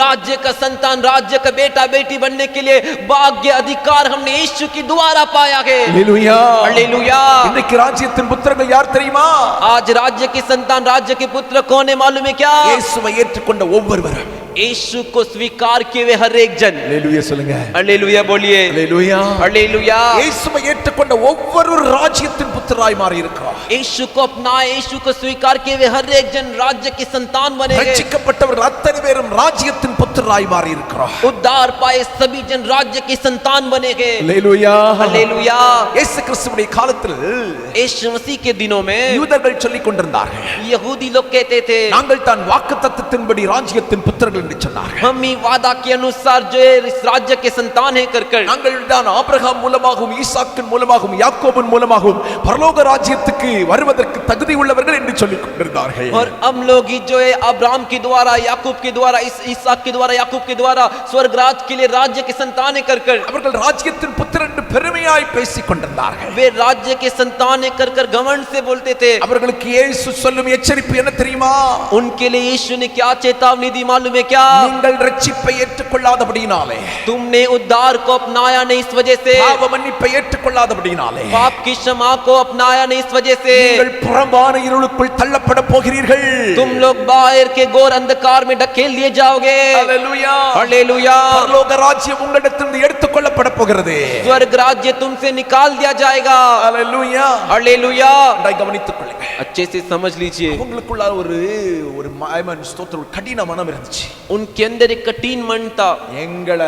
राज्य का संतान, राज्य का बेटा बेटी बनने के लिए भाग्य अधिकार हमने यीशु की द्वारा पाया है। Hallelujah hallelujah. இன்னைக்கு ராஜ்யத்தின் புத்திரர்கள் யார் தெரியுமா? आज राज्य के संतान, राज्य के पुत्र कौन है मालूम है क्या? இயேசுவை ஏற்றுக்கொண்ட ஒவ்வொருவரும். यीशु को स्वीकार किए हुए हर एक जन। हालेलुया சொல்லுங்க. हालेलुया बोलिए। Hallelujah hallelujah. இயேசுவை ஏற்றுக்கொண்ட ஒவ்வொரு ராஜ்யத்தின் புத்திரராய் மாறி இருக்கிறார். यीशु को अपनाए, यीशु को स्वीकार किए हुए हर एक जन राज्य के संतान बने हैं। ரட்சிக்கப்பட்டவர்கள் அத்தனை பேரும் ராஜ்யத்தின் புத்திரராய் மாறி இருக்கிறார். उद्धार पाए सभी जन राज्य के संतान बने हैं। Hallelujah hallelujah. இயேசு கிறிஸ்துவின் காலத்தில் यीशु मसीह के दिनों में யூதர்கள் சொல்லிக் கொண்டிருந்தார்கள், यहूदी लोग कहते थे நாங்கள் தான் வாக்குத்தத்தத்தின்படி ராஜ்யத்தின் புத்திரர்கள் என்று சொன்னார்கள். हम ही वादा के अनुसार जो इस राज्य के संतान है कर நாங்கள் தான் ஆபிரகாம் மூலமாகவும் ஈசாக்கின் மூலமாகவும் யாக்கோபின் மூலமாகவும் பரலோக ராஜ்யத்துக்கு வருவதற்கு தகுதி உள்ளவர்கள் என்று சொல்லிக் கொண்டிருந்தார்கள். और हम लोग ही जो है अब्राहम के द्वारा, याकूब के द्वारा, इसहाक के द्वारा, याकूब के द्वारा स्वर्ग राज के लिए राज्य के संतान है कर அவர்கள் ராஜ்யத்தின் புத்திரர் என்று பெருமையாய் பேசிக் கொண்டிருந்தார்கள். वे राज्य के संतान है कर घमंड से बोलते थे। அவர்களுக்கு இயேசு சொல்லும் எச்சரிப்பு என்ன தெரியுமா? उनके लिए यीशु ने क्या चेतावनी दी मालूम है क्या? நீங்கள் ரட்சிப்பை ஏற்றுக்கொள்ளாதபடியினாலே, तुमने उद्धार को अपनाया नहीं इस वजह से, பாவ மன்னிப்பை ஏற்றுக்கொள்ளாதபடியினாலே, पाप की क्षमा को अपनाया नहीं इस वजह से, நீங்கள் புறம்பான இருளுக்குள் தள்ளப்பட போகிறீர்கள். तुम लोग बाहर के घोर अंधकार में ढकेल लिए जाओगे। Hallelujah hallelujah. பரலோக ராஜ்யம் உங்களிடத்திலிருந்து எடுத்துக்கொள்ளப்பட போகிறது. स्वर्ग राज्य तुमसे निकाल दिया जाएगा। Hallelujah hallelujah. அதை கவனித்துக் கொள்ளுங்க. अच्छे से समझ लीजिए। உங்களுக்குள்ள ஒரு மாயமன் ஸ்தோத்திரம் கடின மனம் இருந்துச்சு. उनके अंदर एक कठिन मन था, எங்களை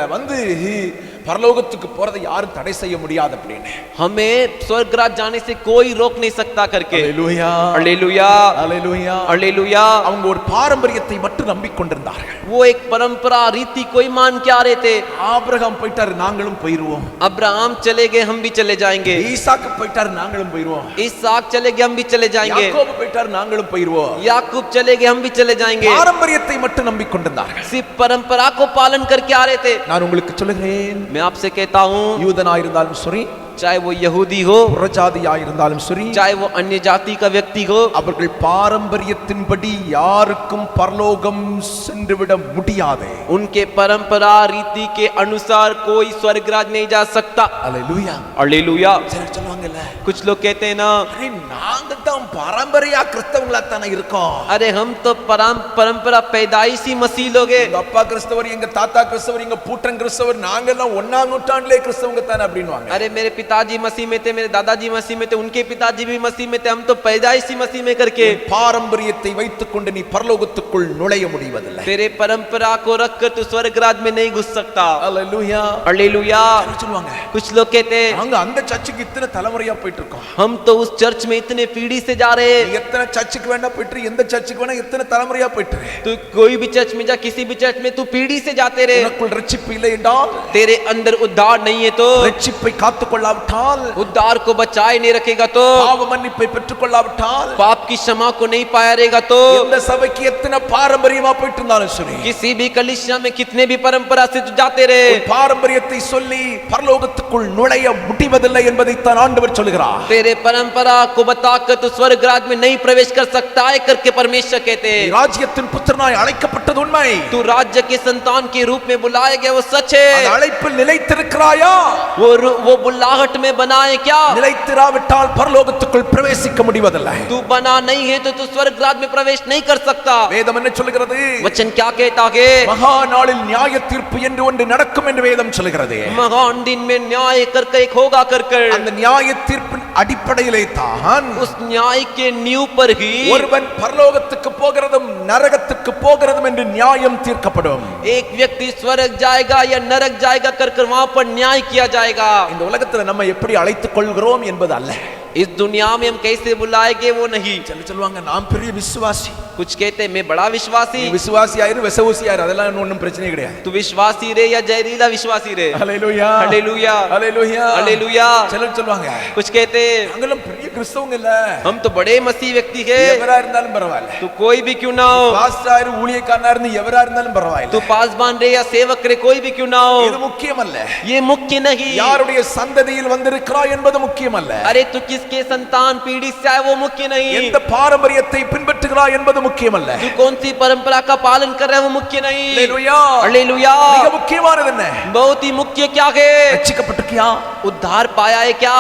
பரலோகத்துக்கு போறதை யாரும் தடை செய்ய முடியாது அப்படின்னு. हमें स्वर्ग राज जाने से कोई रोक नहीं सकता करके। Hallelujah hallelujah. Hallelujah hallelujah. அவங்க ஒரு பாரம்பரியத்தை மட்டும் நம்பிக்கொண்டிருந்தார்கள். वो एक परंपरा रीति कोई मान के आ रहे थे। ஆபிரகாம் போயிட்டாரு, நாங்களும் போயிருவோம். अब्राहम चले गए, हम भी चले जाएंगे। ஈசாக்கு போயிட்டாரு, நாங்களும் போயிருவோம். इसहाक चले गए, हम भी चले जाएंगे। யாக்கோபு போயிட்டாரு, நாங்களும் போயிருவோம். याकूब चले गए, हम भी चले जाएंगे। பாரம்பரியத்தை மட்டும் நம்பிக்கொண்டிருந்தார்கள். सिर्फ परंपरा को पालन करके आ रहे थे। நான் உங்களுக்கு சொல்லுகிறேன், मैं आपसे कहता हूँ, யூதனாயிருந்தாலும் சரி, चाहे वो यहूदी हो, புறஜாதியாயிருந்தாலும் சரி, चाहे वो अन्य जाति का व्यक्ति हो, அவர்கள் பாரம்பரியத்தின்படி யாருக்கும் பரலோகம் சென்றுவிட முடியாது. उनके परंपरा रीति के अनुसार कोई स्वर्ग राज नहीं जा सकता। Hallelujah hallelujah. சிலர் சொல்லுவாங்கல்ல, कुछ लोग कहते हैं ना, அரே நாங்க தான் பாரம்பரியா கிறிஸ்தவங்களா தானே இருக்கோம். अरे हम तो परंपरा पैदाइशी मसीह लोग हैं। எங்க அப்பா கிறிஸ்தவர், எங்க தாத்தா கிறிஸ்தவர், எங்க பூட்டன் கிறிஸ்தவர், நாங்க எல்லாம் 1ஆம் நூற்றாண்டிலே கிறிஸ்தவங்க தானே அப்படின்வாங்க. अरे मेरे पिताजी मसीह में थे, मेरे दादाजी मसीह में थे, उनके पिताजी भी मसीह में थे, हम तो पैदाइशी मसीह में करके। பாரம்பரியத்தை வைத்துக்கொண்டு நீ பரலோகத்துக்குள் நுழைய முடிவதில்லை. तेरे परंपरा को रखकर तू स्वर्ग राज में नहीं घुस सकता। Hallelujah hallelujah. சொல்லுவாங்க, कुछ लोग कहते हैं, நாங்க அந்த சர்ச்சுக்கு இத்தனை தலைமுறையா போயிட்டு இருக்கோம். हम तो उस चर्च में इतने पीढ़ी से जा रहे हैं। நீ எத்தனை சர்ச்சுக்கு வேணா போயிட்டு, எந்த சர்ச்சுக்கு வேணா எத்தனை தலைமுறையா போயிட்டு இரு. तू कोई भी चर्च में जा, किसी भी चर्च में तू पीढ़ी से जाते रहे। உனக்குள் ரட்சிப்பு இல்லை என்றால், तेरे अंदर उद्धार नहीं है तो, ரட்சிப்பை காத்துக்கொள்ளாவிட்டால், उद्धार को बचाए नहीं रखेगा तो, பாவ மன்னிப்பை பெற்றுக்கொள்ளாவிட்டால், पाप की क्षमा को नहीं पाया रहेगा तो, இந்த சபைக்கு எத்தனை பாரம்பரியமா போயிட்டு இருந்தாலும் சரி, किसी भी कलीसिया में कितने भी परंपरा से तू जाते रहे, பாரம்பரியத்தை சொல்லி பரலோகத்துக்குள் நுழைய முடிவதில்லை என்பதை தான் ஆண்டவர் சொல்கிறார். तेरे परंपरा को बताकर तू स्वर्ग राज में नहीं प्रवेश कर सकता है करके परमेश्वर कहते हैं। ராஜ்யத்தின் புத்திரனாய் அழைக்கப்பட்டது உண்மை. तू राज्य के संतान के रूप में बुलाया गया, वो सच அந்த है। அழைப்பில் நிலைத்திருக்கிறாயா? वो बुलाहट में बना है क्या? நிலைத்திராவிட்டால் பரலோகத்துக்குள் பிரவேசிக்க முடிவதில்லை. तू बना नहीं है तो तू स्वर्ग राज में प्रवेश नहीं कर सकता। வேதம் என்ன சொல்கிறது? वचन क्या कहता है? மகா நாளில் நியாய தீர்ப்பு என்று ஒன்று நடக்கும் என்று வேதம் சொல்கிறது. महान दिन में न्याय करके एक होगा कर அந்த நியாய தீர்ப்பின் அடிப்படையிலே தான் उस न्याय के नींव पर ही ஒருவன் பரலோகத்துக்கு போகிறதும் நரகத்துக்கு போகிறதும் என்று நியாயம் தீர்க்கப்படும். एक व्यक्ति स्वर्ग जाएगा या नरक जाएगा कर वहां पर न्याय किया जाएगा। இந்த உலகத்துல நம்ம எப்படி அழைத்துக் கொள்கிறோம் என்பது அல்ல. इस दुनिया में हम कैसे बुलाएंगे वो नहीं। சில சொல்லுவாங்க நான் பெரிய விசுவாசி. कुछ कहते हैं मैं बड़ा विश्वासी। விசுவாசி ஆயிரு விசுவாசி ஆயிரு அதெல்லாம் ஒண்ணும் பிரச்சனை கிடையாது. तू विश्वासी रे या जहरीला विश्वासी रे। Hallelujah hallelujah hallelujah hallelujah. சில சொல்லுவாங்க कुछ कहते நாங்களும் பெரிய கிறிஸ்தவங்க இல்ல, हम तो बड़े मसीह व्यक्ति है। எவரா இருந்தாலும் பரவாயில்லை, तू कोई भी क्यों ना हो, பாஸ்டர் ஆயிரு ஊழியக்காரனா இருந்து எவரா இருந்தாலும் பரவாயில்லை, तू पासबान रे या सेवक रे कोई भी क्यों ना हो, இது முக்கியம் அல்ல. ये मुख्य नहीं। யாருடைய சந்ததியில் வந்திருக்கிறாய் என்பது முக்கியம் அல்ல. अरे तू किसके संतान पीढ़ी से आए वो मुख्य नहीं। எந்த பாரம்பரியத்தை பின்பற்றுகிறாய் என்பது முக்கியம் அல்ல. तू कौन सी परंपरा का पालन कर रहा है वो मुख्य नहीं। Hallelujah hallelujah. மிக முக்கியமானது என்ன? बहुत ही मुख्य क्या है, ரட்சிக்கப்பட்டிருக்கியா? उद्धार पाया है क्या?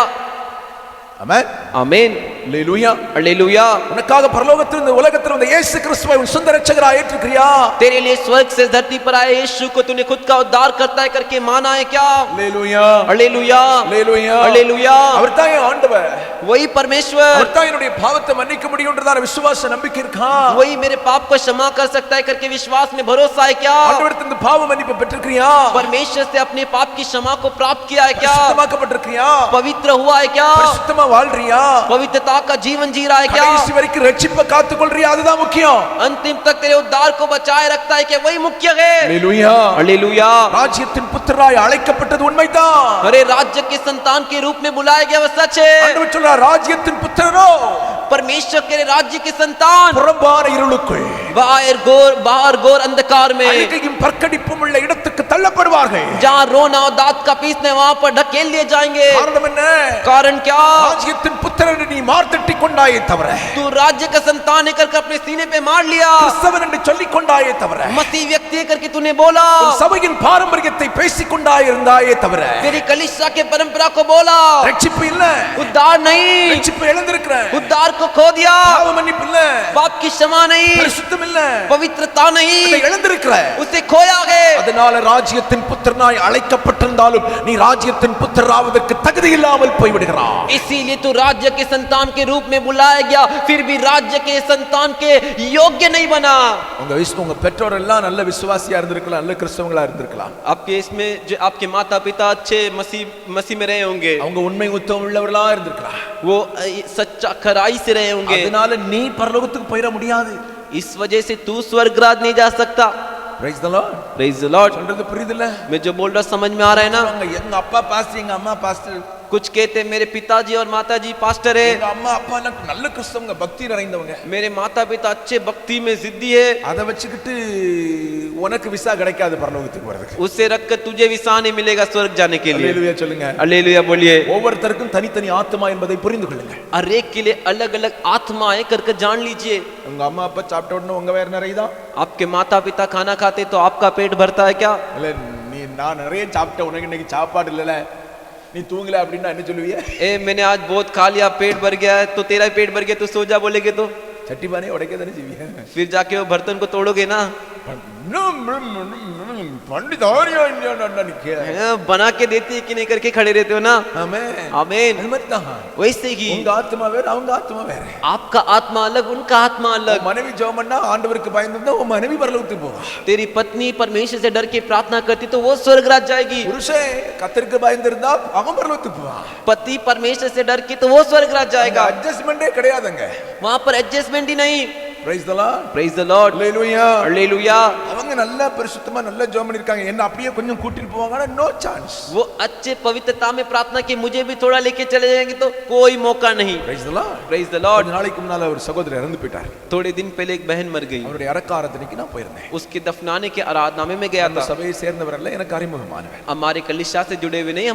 ஆமென் आमीन हालेलुया हालेलुया। உனக்காக பரலோகத்தில் இந்த உலகத்தில் வந்த இயேசு கிறிஸ்துவை உன் சொந்த இரட்சகராய் ஏற்றுக்கிறியா? तेरे लिए स्वर्ग से धरती पर आए यीशु को तूने खुद का उद्धार करता है करके माना है क्या? Hallelujah hallelujah hallelujah hallelujah. அவர்தான் என் ஆண்டவர், वही परमेश्वर, அவர்தான் என்னுடைய பாவத்தை மன்னிக்க முடியும்ன்றதான விசுவாச நம்பிக்கை இருக்கா? वही मेरे पाप को क्षमा कर सकता है करके विश्वास में भरोसा है क्या? ஆண்டவரிடத்தில் இந்த பாவ மன்னிப்பு பெற்றிருக்கிறியா? परमेश्वर से अपने पाप की क्षमा को प्राप्त किया है क्या? சுத்தமாக்கப்பட்டிருக்கிறியா? पवित्र हुआ है क्या? பரிசுத்தமா வாழ்றியா? पवित्रता का जीवन जी रहा है क्या? கடைசி வரைக்கும் ரட்சிப்பை காத்துக்கொள்றியா? அதுதான் முக்கியம். अंतिम तक तेरे उद्धार को बचाए रखता है क्या? वही मुख्य है। Hallelujah hallelujah. ராஜ்யத்தின் புத்திரராய் அழைக்கப்பட்டது உண்மைதான். अरे राज्य के संतान के रूप में बुलाया गया वो सच है। ஆண்டவர் சொல்றார் ராஜ்யத்தின் புத்திரரோ परमेश्वर के राज्य के संतान புறம்பான இருளுக்குள் बाहर घोर अंधकार में, அழுகையும் பற்கடிப்பும் உள்ள இடத்துக்கு தள்ளப்படுவார்கள். जहाँ रोना और दांत का पीसने वहां पर ढकेल लिए जाएंगे। காரணம் என்ன? कारण क्या? ராஜ்யத்தின் புத்திரனை நீ மார்த்தட்டி கொண்டாயே தவிர, तू राज्य का संतान है करके अपने सीने पे मार लिया, கிறிஸ்தவன் என்று சொல்லிக் கொண்டாயே தவிர, मसीह व्यक्ति है करके तूने बोला, உன் சபையின் பாரம்பரியத்தை பேசிக் கொண்டாயே இருந்தாயே தவிர, तेरी कलीसिया के परंपरा को बोला, ரட்சிப்பு இல்ல, उद्धार नहीं, ரட்சிப்பு இழந்திருக்கிற, उद्धार को खो दिया, பாவ மன்னிப்பு இல்ல, पाप की क्षमा नहीं, பரிசுத்தம் இல்ல, पवित्रता नहीं, இதை இழந்திருக்கிற. उसे खोया है। அதனால ராஜ்யத்தின் புத்திரனாய் அழைக்கப்பட்டிருந்தாலும் நீ ராஜ்யத்தின் புத்திரராவதற்கு தகுதி இல்லாமல் போய்விடுகிறாய். इसीलिए तू राज्य के संतान के रूप में बुलाया गया, फिर भी राज्य के संतान के योग्य नहीं बना। உங்க பெற்றோர் எல்லாம் நல்ல விசுவாசியா இருந்திருக்கலாம், நல்ல கிறிஸ்தவங்களா இருந்திருக்கலாம். आपके इसमें जो आपके माता पिता अच्छे मसीह में रहे होंगे, அவங்க உண்மை உத்தமம் உள்ளவர்களா இருந்திருக்கலாம், वो सच्चा खराई से रहे होंगे, அதனால நீ பரலோகத்துக்கு போயிட முடியாது. इस वजह से तू स्वर्गराज नहीं जा सकता। Praise the Lord. Praise the Lord। சொல்றது புரியுதுல? मैं जो बोल रहा समझ में आ रहा है ना? எங்க அப்பா பாஸ்டர், எங்க அம்மா பாஸ்டர், कुछ कहते हैं मेरे पिताजी और माताजी पास्टर है, எங்க அம்மா அப்பா எல்லாம் நல்ல கிறிஸ்தவங்க, பக்தி நிறைந்தவங்க, मेरे माता पिता अच्छे भक्ति में जिद्दी है, அதை வச்சுக்கிட்டு உனக்கு விசா கிடைக்காது பரலோகத்துக்கு வரதுக்கு. उससे रखकर तुझे विसा नहीं मिलेगा स्वर्ग जाने के लिए। ஹalleluya சொல்லுங்க. हालेलुया बोलिए। ஒவ்வொருத்தருக்கும் தனித்தனி ஆத்மா என்பதை புரிந்து கொள்ளுங்க. हर एक के लिए अलग अलग आत्माएं करके जान लीजिए। உங்க அம்மா அப்பா சாப்பிட்ட உடனே உங்க வயிறு நிறையுதா? आपके माता पिता खाना खाते तो आपका पेट भरता है क्या? இல்ல நீ நான் நிறைய சாப்பிட்ட உனக்கு இன்னைக்கு சாப்பாடு இல்லல, நீ தூங்கல அப்படின்னா என்ன சொல்லுவிய? ए मैंने आज बहुत खा लिया, पेट भर गया है, तो तेरा पेट भर गया, तू सो जा बोलेगे तो சட்டி பானை உடைக்க தானே செய்விய? फिर जाके वो बर्तन को तोड़ोगे ना। பண்டிதாரியா இல்லையா நிக்க बना के देती है कि नहीं करके खड़े रहते हो ना। ஆமென் आमीन। அதுமத்தான். वैसे ही உங்க ஆத்மா வேற, அவங்க ஆத்மா வேற. आपका आत्मा अलग, उनका आत्मा अलग। மனைவி ஜெபம் பண்ணா ஆண்டவருக்கு பயந்துட்டா உன் மனைவி பரலோகத்துக்கு போவா. तेरी पत्नी परमेश्वर से डर के प्रार्थना करती तो वो स्वर्गराज जाएगी। புருஷன் கர்த்தருக்கு பயந்திருந்தா அவன் பரலோகத்துக்கு போவான். पति परमेश्वर से डर के तो वो स्वर्गराज जाएगा। அட்ஜஸ்ட்மென்ட்டே கிடையாதுங்க. वहां पर एडजस्टमेंट ही नहीं। Praise the Lord. Praise the Lord. Hallelujah. Hallelujah. அவங்க நல்ல பரிசுத்தமா நல்ல ஜெபம் பண்ணிருக்காங்க, என்ன அப்படியே கொஞ்சம் கூட்டிட்டு போவாங்கன்னா நோ சான்ஸ். वो अच्छे पवित्रता में प्रार्थना की मुझे भी थोड़ा लेके चले जाएंगे तो कोई मौका नहीं। Praise the Lord. Praise the Lord. கொஞ்ச நாளைக்கு முன்னால ஒரு சகோதரர் இறந்து போயிட்டார். थोड़े दिन पहले एक बहन मर गई, அவருடைய அடக்காரத்திற்கு நான் போயிருந்தேன். उसके दफनाने के आराधनामे में गया அந்த था। சபையை சேர்ந்தவர் அல்ல, எனக்கு அறிமுகமானவர். हमारे कलीसिया से जुड़े हुए नहीं,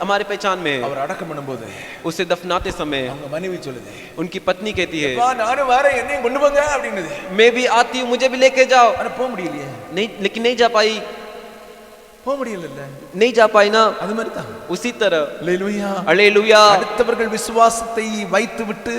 हमारे पहचान में है। அவர் அடக்கம் பண்ணும்போது उसे दफनाते समय அவங்க மனைவி சொல்லுது, उनकी पत्नी कहती है, "அப்பா நானும் வரேன், என்னையும் கொண்டு போங்க" அப்படினுது. मैं भी आती हूँ, मुझे भी लेके जाओ। ஆனா போக முடியலையே. नहीं, लेकिन नहीं जा पाई, போக முடியல. नहीं जा पाई ना। அது மாதிரி தான். उसी तरह ஹalleluya. हालेलुया। அடுத்தவர்கள் விசுவாசத்தை வைத்துவிட்டு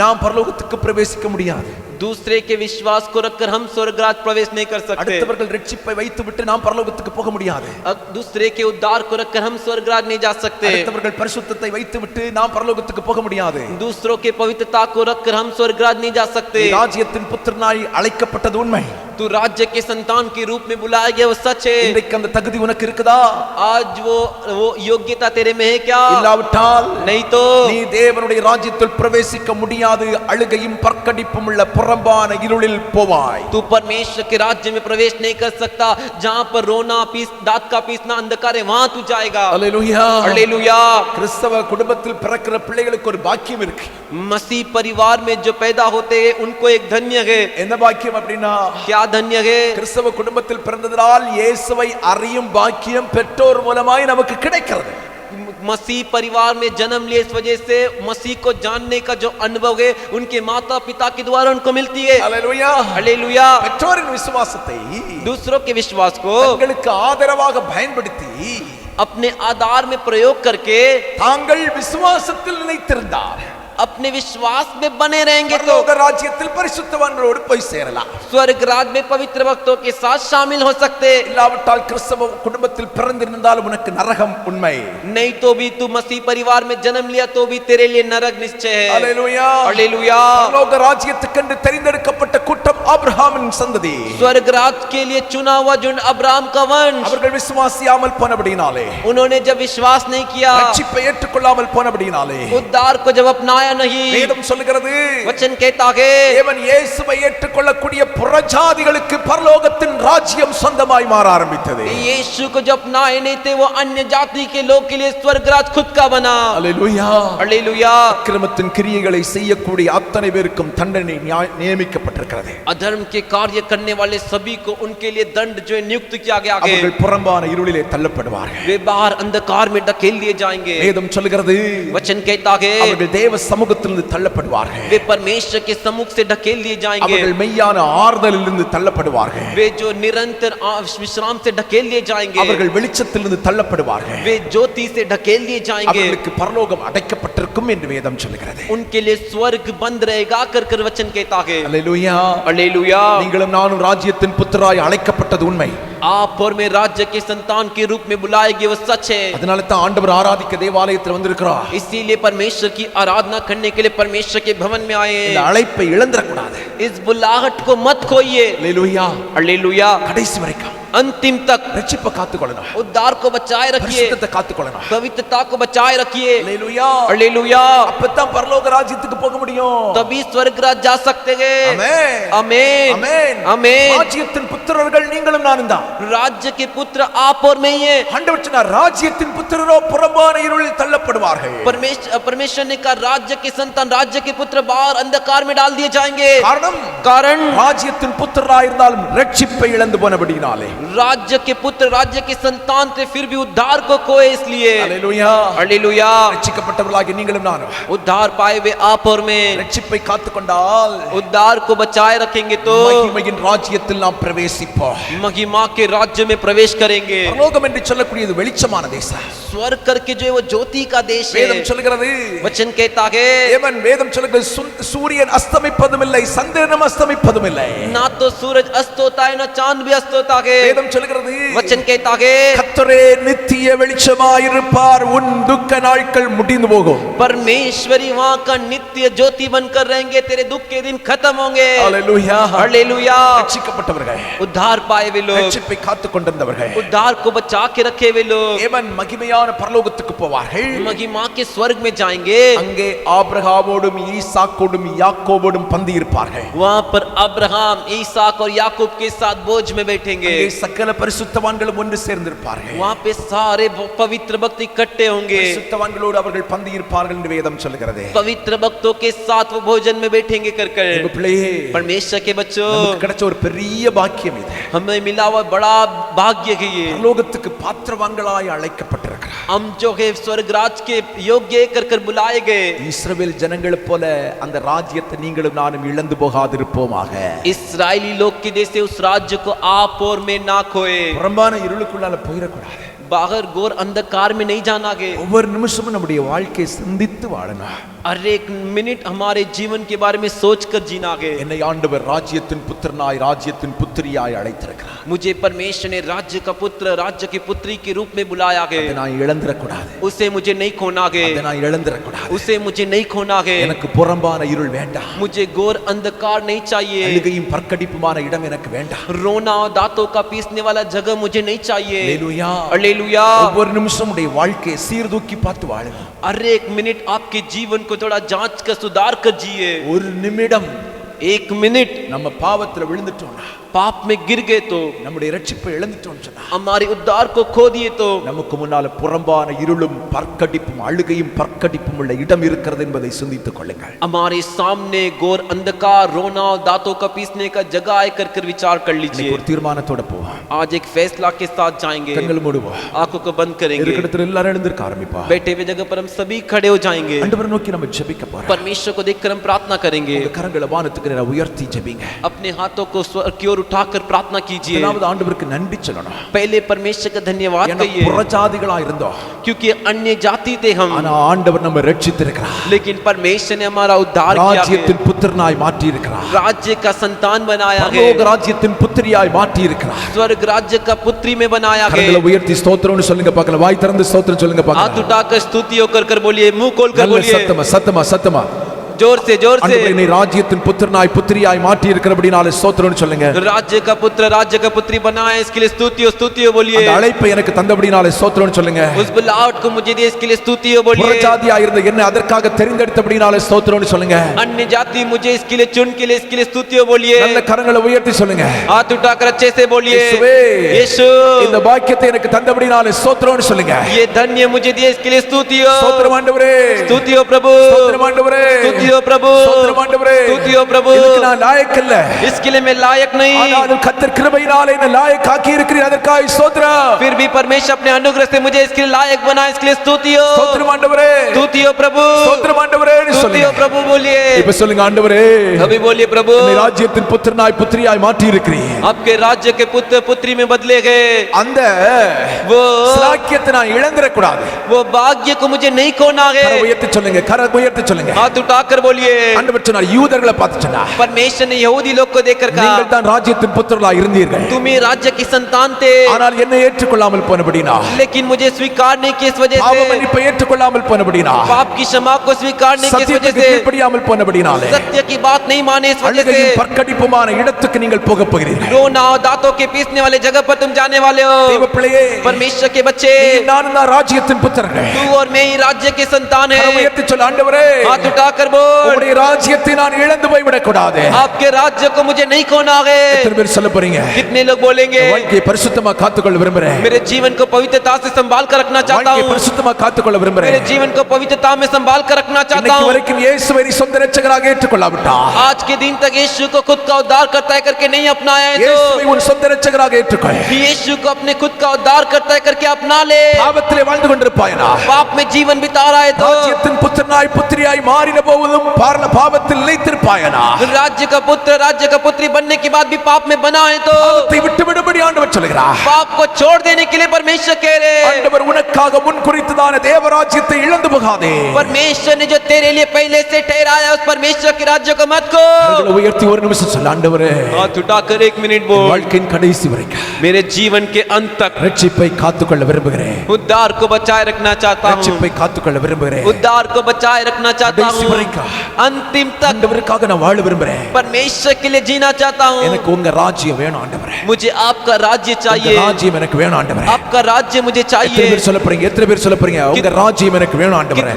நாம் பரலோகத்துக்கு பிரவேசிக்க முடியாது. दूसरे के विश्वास को रखकर हम स्वर्ग राज्य प्रवेश नहीं कर सकते। அடுத்தவர்கள் ரட்சிப்பை வைத்துவிட்டு நாம் பரலோகத்துக்கு போக முடியாது। अब दूसरे के उद्धार को रखकर हम स्वर्ग राज्य नहीं जा सकते। அடுத்தவர்கள் பரிசுத்தத்தை வைத்துவிட்டு நாம் பரலோகத்துக்கு போக முடியாது। दूसरों के पवित्रता को रखकर हम स्वर्ग राज्य नहीं जा सकते। ராஜ்யத்தின் புத்திரனாய் அழைக்கப்பட்டது உண்மை। तू राज्य के संतान के रूप में बुलाया गया, वो सच है। இன்றைக்கு அந்த தகுதி உனக்கு இருக்குதா? आज वो योग्यता तेरे में है क्या? இல்லாவிட்டால் नहीं तो நீ தேவனுடைய ராஜ்யத்தில் பிரவேசிக்க முடியாது, அழுகையும் பற்கடிப்பும் உள்ள புறம்பான இருளில் போவாய்। तू परमेश्वर के राज्य में प्रवेश नहीं कर सकता। जहाँ पर रोना दांत का पीसना अंधकार है, वहां तू जाएगा। அல்லேலூயா हालेलुया। கிறிஸ்தவ குடும்பத்தில் பிறக்கிற பிள்ளைகளுக்கு ஒரு பாக்கியம் இருக்கு। मसीह परिवार में जो पैदा होते हैं उनको एक धन्य है। என்ன பாக்கியம் அப்படின்னா, क्या धन्य है? கிறிஸ்தவ குடும்பத்தில் பிறந்ததால் இயேசுவை அறியும் பாக்கியம் பெற்றோர் மூலமாய் நமக்கு கிடைக்கிறது। मसीह परिवार में जन्म लिए इस वजह से मसीह को जानने का जो अनुभव है उनके माता पिता के द्वारा उनको मिलती है। அல்லேலூயா हालेलुया। பெற்றோரின் விசுவாசத்தை दूसरों के विश्वास को தங்களுக்கு ஆதரவாக பயன்படுத்தி अपने आधार में प्रयोग करके தாங்கள் விசுவாசத்தில் நிலைத்திருந்தார் अपने विश्वास में बने रहेंगे तो பரலோக ராஜ்யத்தில் பரிசுத்தவான்களோடு போய் சேரலாம்। स्वर्ग राज्य में पवित्र भक्तों के साथ शामिल हो सकते। இல்லாவிட்டால் கிறிஸ்தவ குடும்பத்தில் பிறந்திருந்தால் உனக்கு நரகம் உண்மை। नहीं तो भी तू मसीह परिवार में जन्म लिया तो भी तेरे लिए नरक निश्चय है। அல்லேலூயா हालेलुया। பரலோக ராஜ்யத்துக்கென்று தெரிந்தெடுக்கப்பட்ட கூட்டம் ஆபிரகாமின் சந்ததி। स्वर्ग राज्य के लिए चुना हुआ जो अब्राहम का वंश, அவர்கள் விசுவாசியாமல் போனபடியினாலே, उन्होंने जब विश्वास नहीं किया, ரட்சிப்பை ஏற்றுக்கொள்ளாமல் போனபடியினாலே, उद्धार को जब अपनाया नहीं, வேதம் சொல்லுகிறது वचन कहता है தேவன் இயேசுவை ஏற்றுக்கொள்ளக்கூடிய புறஜாதிகளுக்கு பரலோகத்தின் ராஜ்யம் சொந்தமாய் மாற ஆரம்பித்தது। यीशु को जो अपनाए नहीं थे वो अन्य जाति के लोग के लिए स्वर्ग राज्य खुद का बना। அல்லேலூயா हालेलुया। அக்கிரமத்தின் கிரியைகளை செய்யக்கூடிய அத்தனை பேருக்கும் தண்டனை நியமிக்கப்பட்டிருக்கிறது। अधर्म के कार्य करने वाले सभी को उनके लिए दंड जो है नियुक्त किया गया है। அவர்கள் புறம்பான இருளிலே தள்ளப்படுவார்கள்। वे बाहर अंधकार में ढकेल दिए जाएंगे। வேதம் சொல்லுகிறது वचन कहता है அவர்கள் தேவ சமூகத்திலிருந்து தள்ளப்படுவார்கள்। वे परमेश्वर के सम्मुख से ढकेल दिए जाएंगे। அவர்கள் மெய்யான ஆறுதலிலிருந்து தள்ளப்படுவார்கள்। वे जो निरंतर विश्राम से ढकेल दिए जाएंगे। அவர்கள் வெளிச்சத்திலிருந்து தள்ளப்படுவார்கள்। वे ज्योति से ढकेल दिए जाएंगे। அவர்களுக்கு பரலோகம் அடைக்கப்பட்டிருக்கும் என்று வேதம் சொல்லுகிறது। उनके लिए स्वर्ग बंद रहेगा कर वचन कहता है। அல்லேலூயா हालेलुया। நீங்களும் நானும் ராஜ்யத்தின் புத்திராய் அழைக்கப்பட்டது உண்மை। आप और मैं राज्य के संतान के रूप में बुलाए गए, वो सच है। அதனால தான் ஆண்டவர் ஆராதிக்க தேவாலயத்தில் வந்திருக்கிறார்। इसीलिए परमेश्वर की आराधना करने के लिए परमेश्वर के भवन में आए இந்த हैं। அழைப்பை இழந்துடக்கூடாது। इस बुलाहट को मत खोइए। அல்லேலூயா हालेलुया। கடைசி வரைக்கும் अंतिम तक ரட்சிப்பை காத்துக்கொள்ளணும், उद्धार को बचाए रखिए, பரிசுத்தத்தை காத்துக்கொள்ளணும்। पवित्रता को बचाए रखिए। அல்லேலூயா हालेलुया। அப்பதான் பரலோக ராஜ்யத்துக்கு போக முடியும்। तभी स्वर्ग राज्य जा सकते हैं। ஆமென் आमीन ஆமென் आमीन। ராஜ்யத்தின் புத்திரர்கள் நீங்களும் நானும் தான்। राज्य के पुत्र आप और मैं ही हैं। ஆண்டவர் சொன்னார் ராஜ்யத்தின் புத்திரரோ புறம்பான இருளில் தள்ளப்படுவார்கள்। परमेश्वर ने कहा राज्य के संतान, राज्य के पुत्र बाहर अंधकार में डाल दिए जाएंगे। कारण ராஜ்யத்தின் புத்திரராய் இருந்தாலும் ரட்சிப்பை இழந்து போனபடியினாலே, राज्य के पुत्र राज्य के संतान थे फिर भी उद्धार को खोए इसलिए। அல்லேலூயா हालेलुया। ரட்சிக்கப்பட்டவர்களாகிய நீங்களும் நானும் उद्धार पाए हुए आप और मैं ரட்சிப்பை காத்துக்கொண்டால் उद्धार को बचाए रखेंगे तो மகிமையின் ராஜ்யத்தில் நாம் பிரவேசிப்போம்। महिमा के राज्य में प्रवेश करेंगे। பரலோகம் என்று சொல்லக்கூடியது வெளிச்சமான தேசம்। स्वर्ग करके जो है वो ज्योति का देश है। வேதம் சொல்கிறது, वचन कहता है தேவன் வேதம் சொல்கிறது சூரியன் அஸ்தமிப்பதும் இல்லை, சந்திரனும் அஸ்தமிப்பதும் இல்லை। ना तो सूरज अस्त होता है ना चांद भी अस्त होता है। வேதம் சொல்கிறது, वचन कहता है கர்த்தரே நித்திய வெளிச்சமாயிருப்பார், உன் துக்க நாட்கள் முடிந்து போகும்। परमेश्वरी वहां का नित्य ज्योति बनकर रहेंगे, तेरे दुख के दिन खत्म होंगे। அல்லேலூயா हालेलुया। ரட்சிக்கப்பட்டவர்கள், उद्धार पाए हुए लोग, ரட்சிப்பை காத்துக் கொண்டிருந்தவர்கள் उद्धार को बचा के रखे हुए लोग தேவன் மகிமையான பரலோகத்துக்கு போவார்கள்। महिमा के स्वर्ग में जाएंगे। அங்கே ஆபிரகாமோடும் ஈசாக்கோடும் யாக்கோபோடும் பந்தி இருப்பார்கள்। वहां पर अब्राहम, ईसाक और याकूब के साथ बोझ में बैठेंगे। அங்கே சகல பரிசுத்தவான்களும் ஒன்று சேர்ந்திருப்பார்கள்। वहां पे सारे पवित्र भक्त इकट्ठे होंगे। பரிசுத்தவான்களோடு அவர்கள் பந்தி இருப்பார்கள் என்று வேதம் சொல்கிறது। पवित्र भक्तों के साथ वो भोजन में बैठेंगे कर எங்க பிள்ளையே, परमेश्वर के बच्चों, நமக்கு கிடைச்ச ஒரு பெரிய பாக்கியம் இது। हमें मिला हुआ बड़ा भाग्य है ये। பரலோகத்துக்கு பாத்திரவான்களாய் அழைக்கப்பட்டிருக்கிறார்। हम जो है स्वर्ग राज के योग्य कर बुलाए गए। இஸ்ரவேல் ஜனங்களைப் போல அந்த ராஜ்யத்தை நீங்களும் நானும் இழந்து போகாதிருப்போமாக। इस्राएली लोग के जैसे उस राज्य को आप और मैं ना खोए। புறம்பான இருளுக்குள்ளால போயிடக்கூடாது। बाहर घोर अंधकार में नहीं जाना है। ஒவ்வொரு நிமிஷமும் நம்முடைய வாழ்க்கையை சிந்தித்து வாழணும்। हर एक मिनट हमारे जीवन के बारे में सोचकर जीना है। என்னை ஆண்டவர் ராஜ்யத்தின் புத்திரனாய் ராஜ்யத்தின் புத்திரியாய் அழைத்திருக்கிறார். मुझे परमेश्वर ने राज्य का पुत्र राज्य की पुत्री के रूप में बुलाया है। அதை நான் இழந்திர கூடாது. उसे मुझे नहीं खोना है। அதை நான் இழந்திர கூடாது. उसे मुझे नहीं खोना है। எனக்கு புறம்பான இருள் வேண்டாம். मुझे घोर अंधकार नहीं चाहिए। அழுகையும் பற்கடிப்புமான இடம் எனக்கு வேண்டாம். रोना और दांतों का पीसने वाला जगह मुझे नहीं चाहिए। ஹalleluya. हालेलुया। ஒவ்வொரு நிமிஷம் உடைய வாழ்க்கையை சீர்தூக்கி பார்த்து வாழுங்க. हर एक मिनट आपके जीवन को थोड़ा जांच कर सुधार कर जिए। ஒரு நிமிடம் एक मिनट நம்ம பாவத்துல விழுந்துட்டோம்னா पाप में गिर गए तो நம்முடைய ரட்சிப்பை இழந்துட்டோம்னு சொன்னா हमारे उद्धार को खो दिए तो நமக்கு முன்னால புறம்பான இருளும் பற்கடிப்பும் அழுகையும் பற்கடிப்பும் உள்ள இடம் இருக்கிறது என்பதை சிந்தித்துக் கொள்ளுங்கள். हमारे सामने घोर अंधकार रोना और दांतों का पीसने का जगह आकर कर विचार कर लीजिए। ஒரு தீர்மானத்தோட போவோம். आज एक फैसला के साथ जाएंगे। கண்கள் மூடுவோம். आंखों को बंद करेंगे। இருக்கிற எல்லாரும் எழுந்திருக்க ஆரம்பிப்பா. बैठे हुए जगह पर हम सभी खड़े हो जाएंगे। ஆண்டவரை நோக்கி நம்ம ஜெபிக்க போறோம். परमेश्वर को देखकर हम प्रार्थना करेंगे। உங்க கரங்களை வானத்துக்கு நேரா உயர்த்தி ஜெபிங்க. अपने हाथों को स्वर की ओर उठाकर प्रार्थना कीजिए। முதலாவது ஆண்டவருக்கு நன்றி சொல்லணும். पहले परमेश्वर का धन्यवाद कहिए। புறஜாதிகளா இருந்தோம். क्योंकि अन्य जाति थे हम। ஆனா ஆண்டவர் நம்ம ரட்சித்திருக்கிறார். लेकिन परमेश्वर ने हमारा उद्धार किया है। ராஜ்யத்தின் புத்திரனாய் மாற்றி இருக்கிறார். राज्य का संतान बनाया है। பரலோக ராஜ்யத்தின் புத்திரியாய் மாற்றி இருக்கிறார். स्वर्ग राज्य का पुत्री में बनाया है। கரங்களை உயர்த்தி ஸ்தோத்திரம்னு சொல்லுங்க பார்க்கலாம். வாய் திறந்து ஸ்தோத்திரம் சொல்லுங்க हाथ பார்க்கலாம். उठाकर स्तुति कर बोलिए। मुंह खोलकर நல்ல बोलिए। சத்தமா சத்தமா சத்தமா जोर से ஆண்டவரே நீ ராஜ்யத்தின் புத்திரனாய் புத்திரியாய் மாற்றி இருக்கிறபடினால ஸ்தோத்திரம்னு சொல்லுங்க. राज्य का पुत्र राज्य का पुत्री बनाया इसके लिए स्तुति बोलिए। அந்த அழைப்பை எனக்கு தந்தபடினால ஸ்தோத்திரம்னு சொல்லுங்க. उस बुलाहट को मुझे दिए इसके लिए स्तुति बोलिए। புறஜாதியா இருந்த என்னை அதற்காக தெரிந்தெடுத்தபடினால ஸ்தோத்திரம்னு சொல்லுங்க. अन्य जाति मुझे इसके लिए चुन के लिए इसके लिए स्तुति बोलिए। நல்ல கரங்களை உயர்த்தி சொல்லுங்க. हाथ उठाकर अच्छे से बोलिए। இயேசுவே यीशु இந்த பாக்கியத்தை எனக்கு தந்தபடினால ஸ்தோத்திரம்னு சொல்லுங்க. ये धन्य मुझे दिए इसके लिए स्तुति ஸ்தோத்திரம் ஆண்டவரே. स्तुति प्रभु ஸ்தோத்திரம் ஆண்டவரே. स्तुति प्रभु ஸ்தோத்திரம் ஆண்டவரே. स्तुति प्रभु இதுக்கு நான் லாயக்கு இல்ல. इसके लिए मैं लायक नहीं। ஆனாலும் கர்த்தர் கிருபையினாலே என்னை லாயக்காக்கி இருக்கிறீர். அதற்காக ஸ்தோத்திரம். फिर भी परमेश्वर अपने अनुग्रह से मुझे इसके लिए लायक बनाया इसके लिए स्तुति ஸ்தோத்திரம் ஆண்டவரே. स्तुति प्रभु ஸ்தோத்திரம் ஆண்டவரே னு स्तुति சொல்லுங்க. प्रभु बोलिए। இப்ப சொல்லுங்க ஆண்டவரே. अभी बोलिए प्रभु என்னை ராஜ்யத்தின் புத்திரனாய் புத்திரியாய் மாற்றி இருக்கிறீர். आपके राज्य के पुत्र पुत्री में बदले गए। அந்த वो ஸ்லாக்கியத்தை நான் இழந்திர கூடாது. वो भाग्य को मुझे नहीं खोना है। கரம் உயர்த்தி சொல்லுங்க. கரம் உயர்த்தி சொல்லுங்க. हाथ उठाकर बोलिए। ஆண்டவர் சொன்னார் யூதர்களை பார்த்து சொன்னார். परमेश्वर ने यहूदी लोग को देखकर कहा நீங்கள் தான் ராஜ்யத்தின் புத்திரர்களாய் இருந்தீர்கள். तुम ही राज्य की संतान थे। ஆனால் என்னை ஏற்றுக்கொள்ளாமல் போனபடினா लेकिन मुझे स्वीकार नहीं किया इस वजह பாவ से। மன்னிப்பை ஏற்றுக்கொள்ளாமல் போனபடினா पाप की क्षमा को स्वीकार नहीं किया इस वजह சத்தியத்துக்கு से। கீழ்ப்படியாமல் போனபடினாலே सत्य की बात नहीं माने इस वजह से। அழுகையும் பற்கடிப்புமான இடத்துக்கு நீங்கள் போகப் போகிறீர்கள். रोना और दांतों के पीसने वाले जगह पर तुम जाने वाले हो। தேவ பிள்ளையே, परमेश्वर के बच्चे நானும் தான் ராஜ்யத்தின் புத்திரர்கள். तू और मैं ही राज्य के संतान है। கரம் உயர்த்தி சொல்ல ஆண்டவரே, हाथ उठाकर बोल உம்முடைய ராஜ்யத்தை நான் இழந்து போய் விடக் கூடாது. आपके राज्य को मुझे नहीं खोना है। எத்தனை பேர் சொல்ல போறீங்க? कितने लोग बोलेंगे வாழ்க்கையை பரிசுத்தமா காத்துக்கொள்ள விரும்புறேன். मेरे जीवन को पवित्रता से संभाल कर रखना चाहता வாழ்க்கையை हूँ। பரிசுத்தமா காத்துக்கொள்ள मेरे விரும்புறேன். जीवन को पवित्रता में संभाल कर रखना चाहता இன்னைக்கு हूँ। வரைக்கும் இயேசுவை நீ சொந்த இரட்சகராக ஏற்றுக்கொள்ளாவிட்டா, आज के दिन तक यीशु को खुद का उद्धार करता है करके नहीं अपनाया है இயேசுவை तो உன் சொந்த இரட்சகராக ஏற்றுக்கொள். यीशु को अपने खुद का उद्धार करता है करके अपना ले। பாவத்திலே வாழ்ந்து கொண்டிருப்பாயனா, पाप में जीवन बिता रहा है तो ராஜ்யத்தின் புத்திரனாய் புத்திரியாய் மாறின போவதும் பாவத்தில் நிலைத்திருப்பாயனா, राज्य का पुत्र राज्य का पुत्री बनने के बाद भी पाप में बना है तो பாவத்தை விட்டுவிடும்படி ஆண்டவர் சொல்கிறார். पाप को छोड़ देने के लिए परमेश्वर कह रहे हैं। ஆண்டவர் உனக்காக முன் குறித்ததான தேவராஜ்யத்தை இழந்து போகாதே. परमेश्वर ने जो तेरे लिए पहले से ठहराया उस परमेश्वर के राज्य को मत खो। கரங்களை உயர்த்தி ஒரு நிமிஷம் சொல்ல ஆண்டவரே, हाथ उठाकर एक मिनट बोल வாழ்க்கையின் கடைசி வரைக்கும் मेरे जीवन के अंत तक ரட்சிப்பை காத்துக்கொள்ள விரும்புகிறேன். उद्धार को बचाए रखना चाहता हूँ। ரட்சிப்பை காத்துக்கொள்ள விரும்புகிறேன். उद्धार को बचाए रखना चाहता கடைசி हूँ। வரைக்கும் अंतिम तक ஆண்டவருக்காக நான் வாழ விரும்புகிறேன். परमेश्वर के लिए जीना चाहता हूँ। எனக்கு உங்க ராஜ்யம் வேணும் ஆண்டவரே. मुझे आपका राज्य உங்க चाहिए। ராஜ்யம் எனக்கு வேணும் ஆண்டவரே. आपका राज्य मुझे எத்தனை चाहिए। பேர் சொல்ல போறீங்க? எத்தனை பேர் சொல்ல போறீங்க? உங்க ராஜ்யம் எனக்கு வேணும் ஆண்டவரே.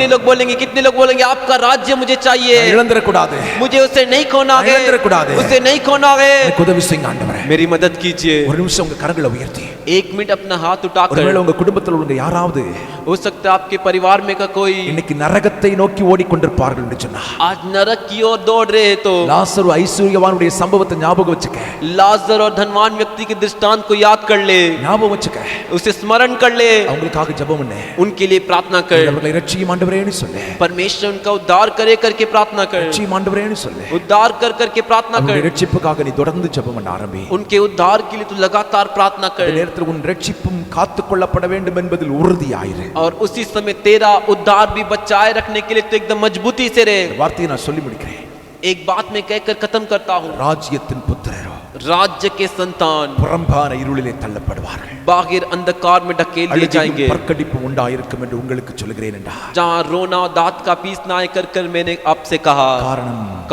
कितने लोग बोलेंगे आपका राज्य मुझे चाहिए। இழந்திர கூடாது. मुझे उसे नहीं खोना है। இழந்திரக்கூடாது. उसे नहीं खोना है। எனக்கு உதவி செய்யுங்க ஆண்டவரே. मेरी मदद कीजिए। ஒரு நிமிஷம் உங்க கரங்களை உயர்த்தி, एक मिनट अपना हाथ उठाकर, ஒருவேளை உங்க குடும்பத்தில் உள்ள யாராவது हो सकता है आपके परिवार में का कोई இன்னைக்கு நரகத்தை நோக்கி ஓடிக்கொண்டிருப்பார்கள் என்று சொன்னா, आज नरक की ओर दौड़ रहे हैं तो லாசரு ஐஸ்வர்யவானுடைய சம்பவத்தை ஞாபகம் வச்சுக்க. लाजर और धनवान व्यक्ति के दृष्टांत को याद कर ले, ஞாபகம் வச்சுக்க. उसे स्मरण कर ले, அவங்களுக்காக ஜெபம் பண்ணு. उनके लिए प्रार्थना कर। அவர்களை ரட்சியும் ஆண்டவரேன்னு சொல்லு. परमेश्वर उनका उद्धार करे करके प्रार्थना कर। ரட்சியும் ஆண்டவரேன்னு சொல்லு. उद्धार कर करके प्रार्थना அவருடைய कर। ரட்சிப்புக்காக நீ தொடர்ந்து ஜெபம் பண்ண ஆரம்பி. उनके उद्धार के लिए तू लगातार प्रार्थना இந்த कर। நேரத்தில் நேரத்தில் உன் ரட்சிப்பும் காத்துக் கொள்ளப்பட வேண்டும் என்பதில் உறுதியாயிரு. और उसी समय तेरा उद्धार भी बचाए रखने के लिए तो एकदम मजबूती से रहे. வார்த்தையை நான் சொல்லி முடிக்கிறேன். एक बात मैं कहकर खत्म करता हूँ. ராஜ்யத்தின் புத்திரரோ राज्य के संतान புறம்பான இருளிலே தள்ளப்படுவார்கள். बाहिर अंधकार में ढकेल दिए जाएंगे. பற்கடிப்பு உண்டாயிருக்கும் என்று உங்களுக்கு சொல்கிறேன் என்றார். जहाँ रोना दांत का पीसना है कर मैंने आपसे कहा.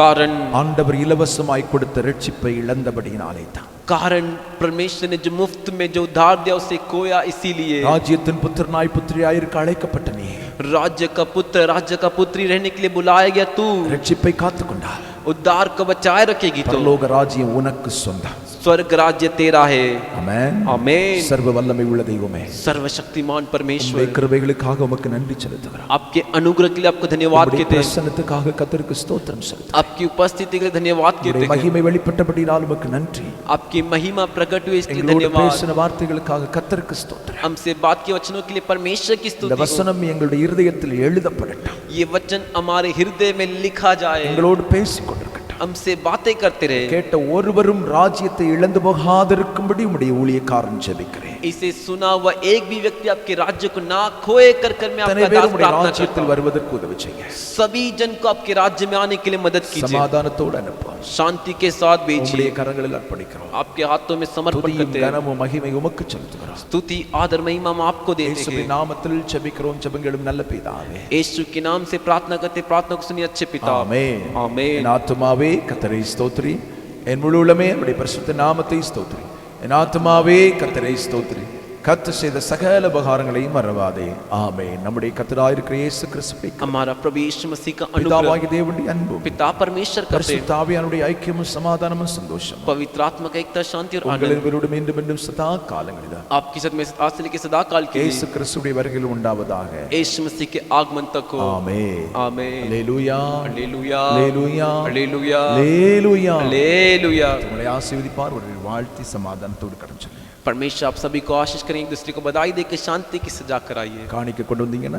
कारण ஆண்டவர் இலவசமாய் கொடுத்த ரட்சிப்பை இழந்தபடியினாலே தான். कारण परमेश्वर ने जो मुफ्त में जो उद्धार दिया उसे खोया इसीलिए. ராஜ்யத்தின் புத்திரனாய் புத்திரியாய் இருக்க அழைக்கப்பட்ட நீ राज्य का पुत्र राज्य का पुत्री रहने के लिए बुलाया गया तू ரட்சிப்பை காத்துக்கொண்டால் उद्धार को बचाए रखेगी तो பரலோக ராஜ்யம் உனக்கு சொந்தம். स्वर्ग राज्य तेरा है. ஆமென். आमीन. சர்வ வல்லமை உள்ள தெய்வமே, सर्वशक्तिमान உம்முடைய परमेश्वर கிருபைகளுக்காக உமக்கு நன்றி செலுத்துகிறோம். आपके अनुग्रह के लिए आपको धन्यवाद உம்முடைய कहते हैं. பிரசன்னத்துக்காக கர்த்தருக்கு ஸ்தோத்திரம் செலுத்துகிறோம். आपकी उपस्थिति के लिए धन्यवाद कहते உம்முடைய हैं. மகிமை வெளிப்பட்டபடியால் உமக்கு நன்றி. आपकी महिमा प्रकट हुई इसके लिए எங்களோடு धन्यवाद. பேசின வார்த்தைகளுக்காக கர்த்தருக்கு ஸ்தோத்திரம். हमसे बात के वचनों के लिए परमेश्वर की இந்த स्तुति हो. வசனம் எங்களுடைய இருதயத்தில் எழுதப்படட்டும். ये वचन हमारे हृदय में लिखा जाए. எங்களோடு பேசிக் கொண்டிருக்கட்டும். हमसे बातें करते रहे. கேட்ட ஒருவரும் ராஜ்யத்தை இழந்து போகாதிருக்கும்படி உம்முடைய ஊழியக்காரன் ஜெபிக்கிறேன். इसे सुना हुआ एक भी व्यक्ति आपके राज्य को ना खोए कर मैं तने आपका பேரும் दास உம்முடைய प्रार्थना करता ராஜ்யத்தில் हूं. வருவதற்கு உதவி செய்யுங்க. सभी जन को आपके राज्य में आने के लिए मदद कीजिए. சமாதானத்தோடு அனுப்பும். शांति के साथ भेजिए. உம்முடைய கரங்களில் அர்ப்பணிக்கிறோம். आपके हाथों में समर्पण துதியும் करते हैं. கனமும் மகிமை உமக்கு செலுத்துகிறோம். स्तुति आदर महिमा हम आपको देते இயேசுவின் हैं. நாமத்தில் ஜெபிக்கிறோம். ஜெபங்களும் நல்ல பிதாவே. यीशु के नाम से प्रार्थना करते प्रार्थना को सुनिए अच्छे पिता. ஆமென். आमीन. என் ஆத்துமாவே கர்த்தரை ஸ்தோத்திரி. என் முழு உள்ளமே அவருடைய பரிசுத்த நாமத்தை ஸ்தோத்திரி. என் ஆத்துமாவே கர்த்தரை ஸ்தோத்திரி. கர்த்தர் செய்த சகல உபகாரங்களையும் மறவாதே. ஆமென். நம்முடைய கர்த்தராய் இருக்கிற இயேசு கிறிஸ்துவை हमारा प्रभु यीशु मसीह का अनुग्रह, பிதாவாகிய தேவனுடைய அன்பும் पिता परमेश्वर का प्रेम, பரிசுத்த ஆவியானுடைய ஐக்கியமும் சமாதானமும் சந்தோஷமும் पवित्र आत्मा का एकता शांति और உங்கள் आनंद இருவரோடும் மீண்டும் மீண்டும் சதா காலங்களிலும் आपकी साथ में आज से लेकर सदा काल के இயேசு लिए கிறிஸ்துடைய வருகையில் உண்டாவதாக. यीशु मसीह के आगमन तक हो. ஆமென். आमीन. அல்லேலூயா. हालेलुया. அல்லேலூயா. हालेलुया. அல்லேலூயா. हालेलुया. உங்களை ஆசீர்வதிப்பார். ஒரு வாழ்த்தி சமாதானத்தோடு கடந்து செல்லுங்கள். परमेश्वर आप सभी को आशीष करें, एक दूसरे को बधाई देकर शांति की सजा कराइए. காணிக்க கொண்டு வந்தீங்கன்னா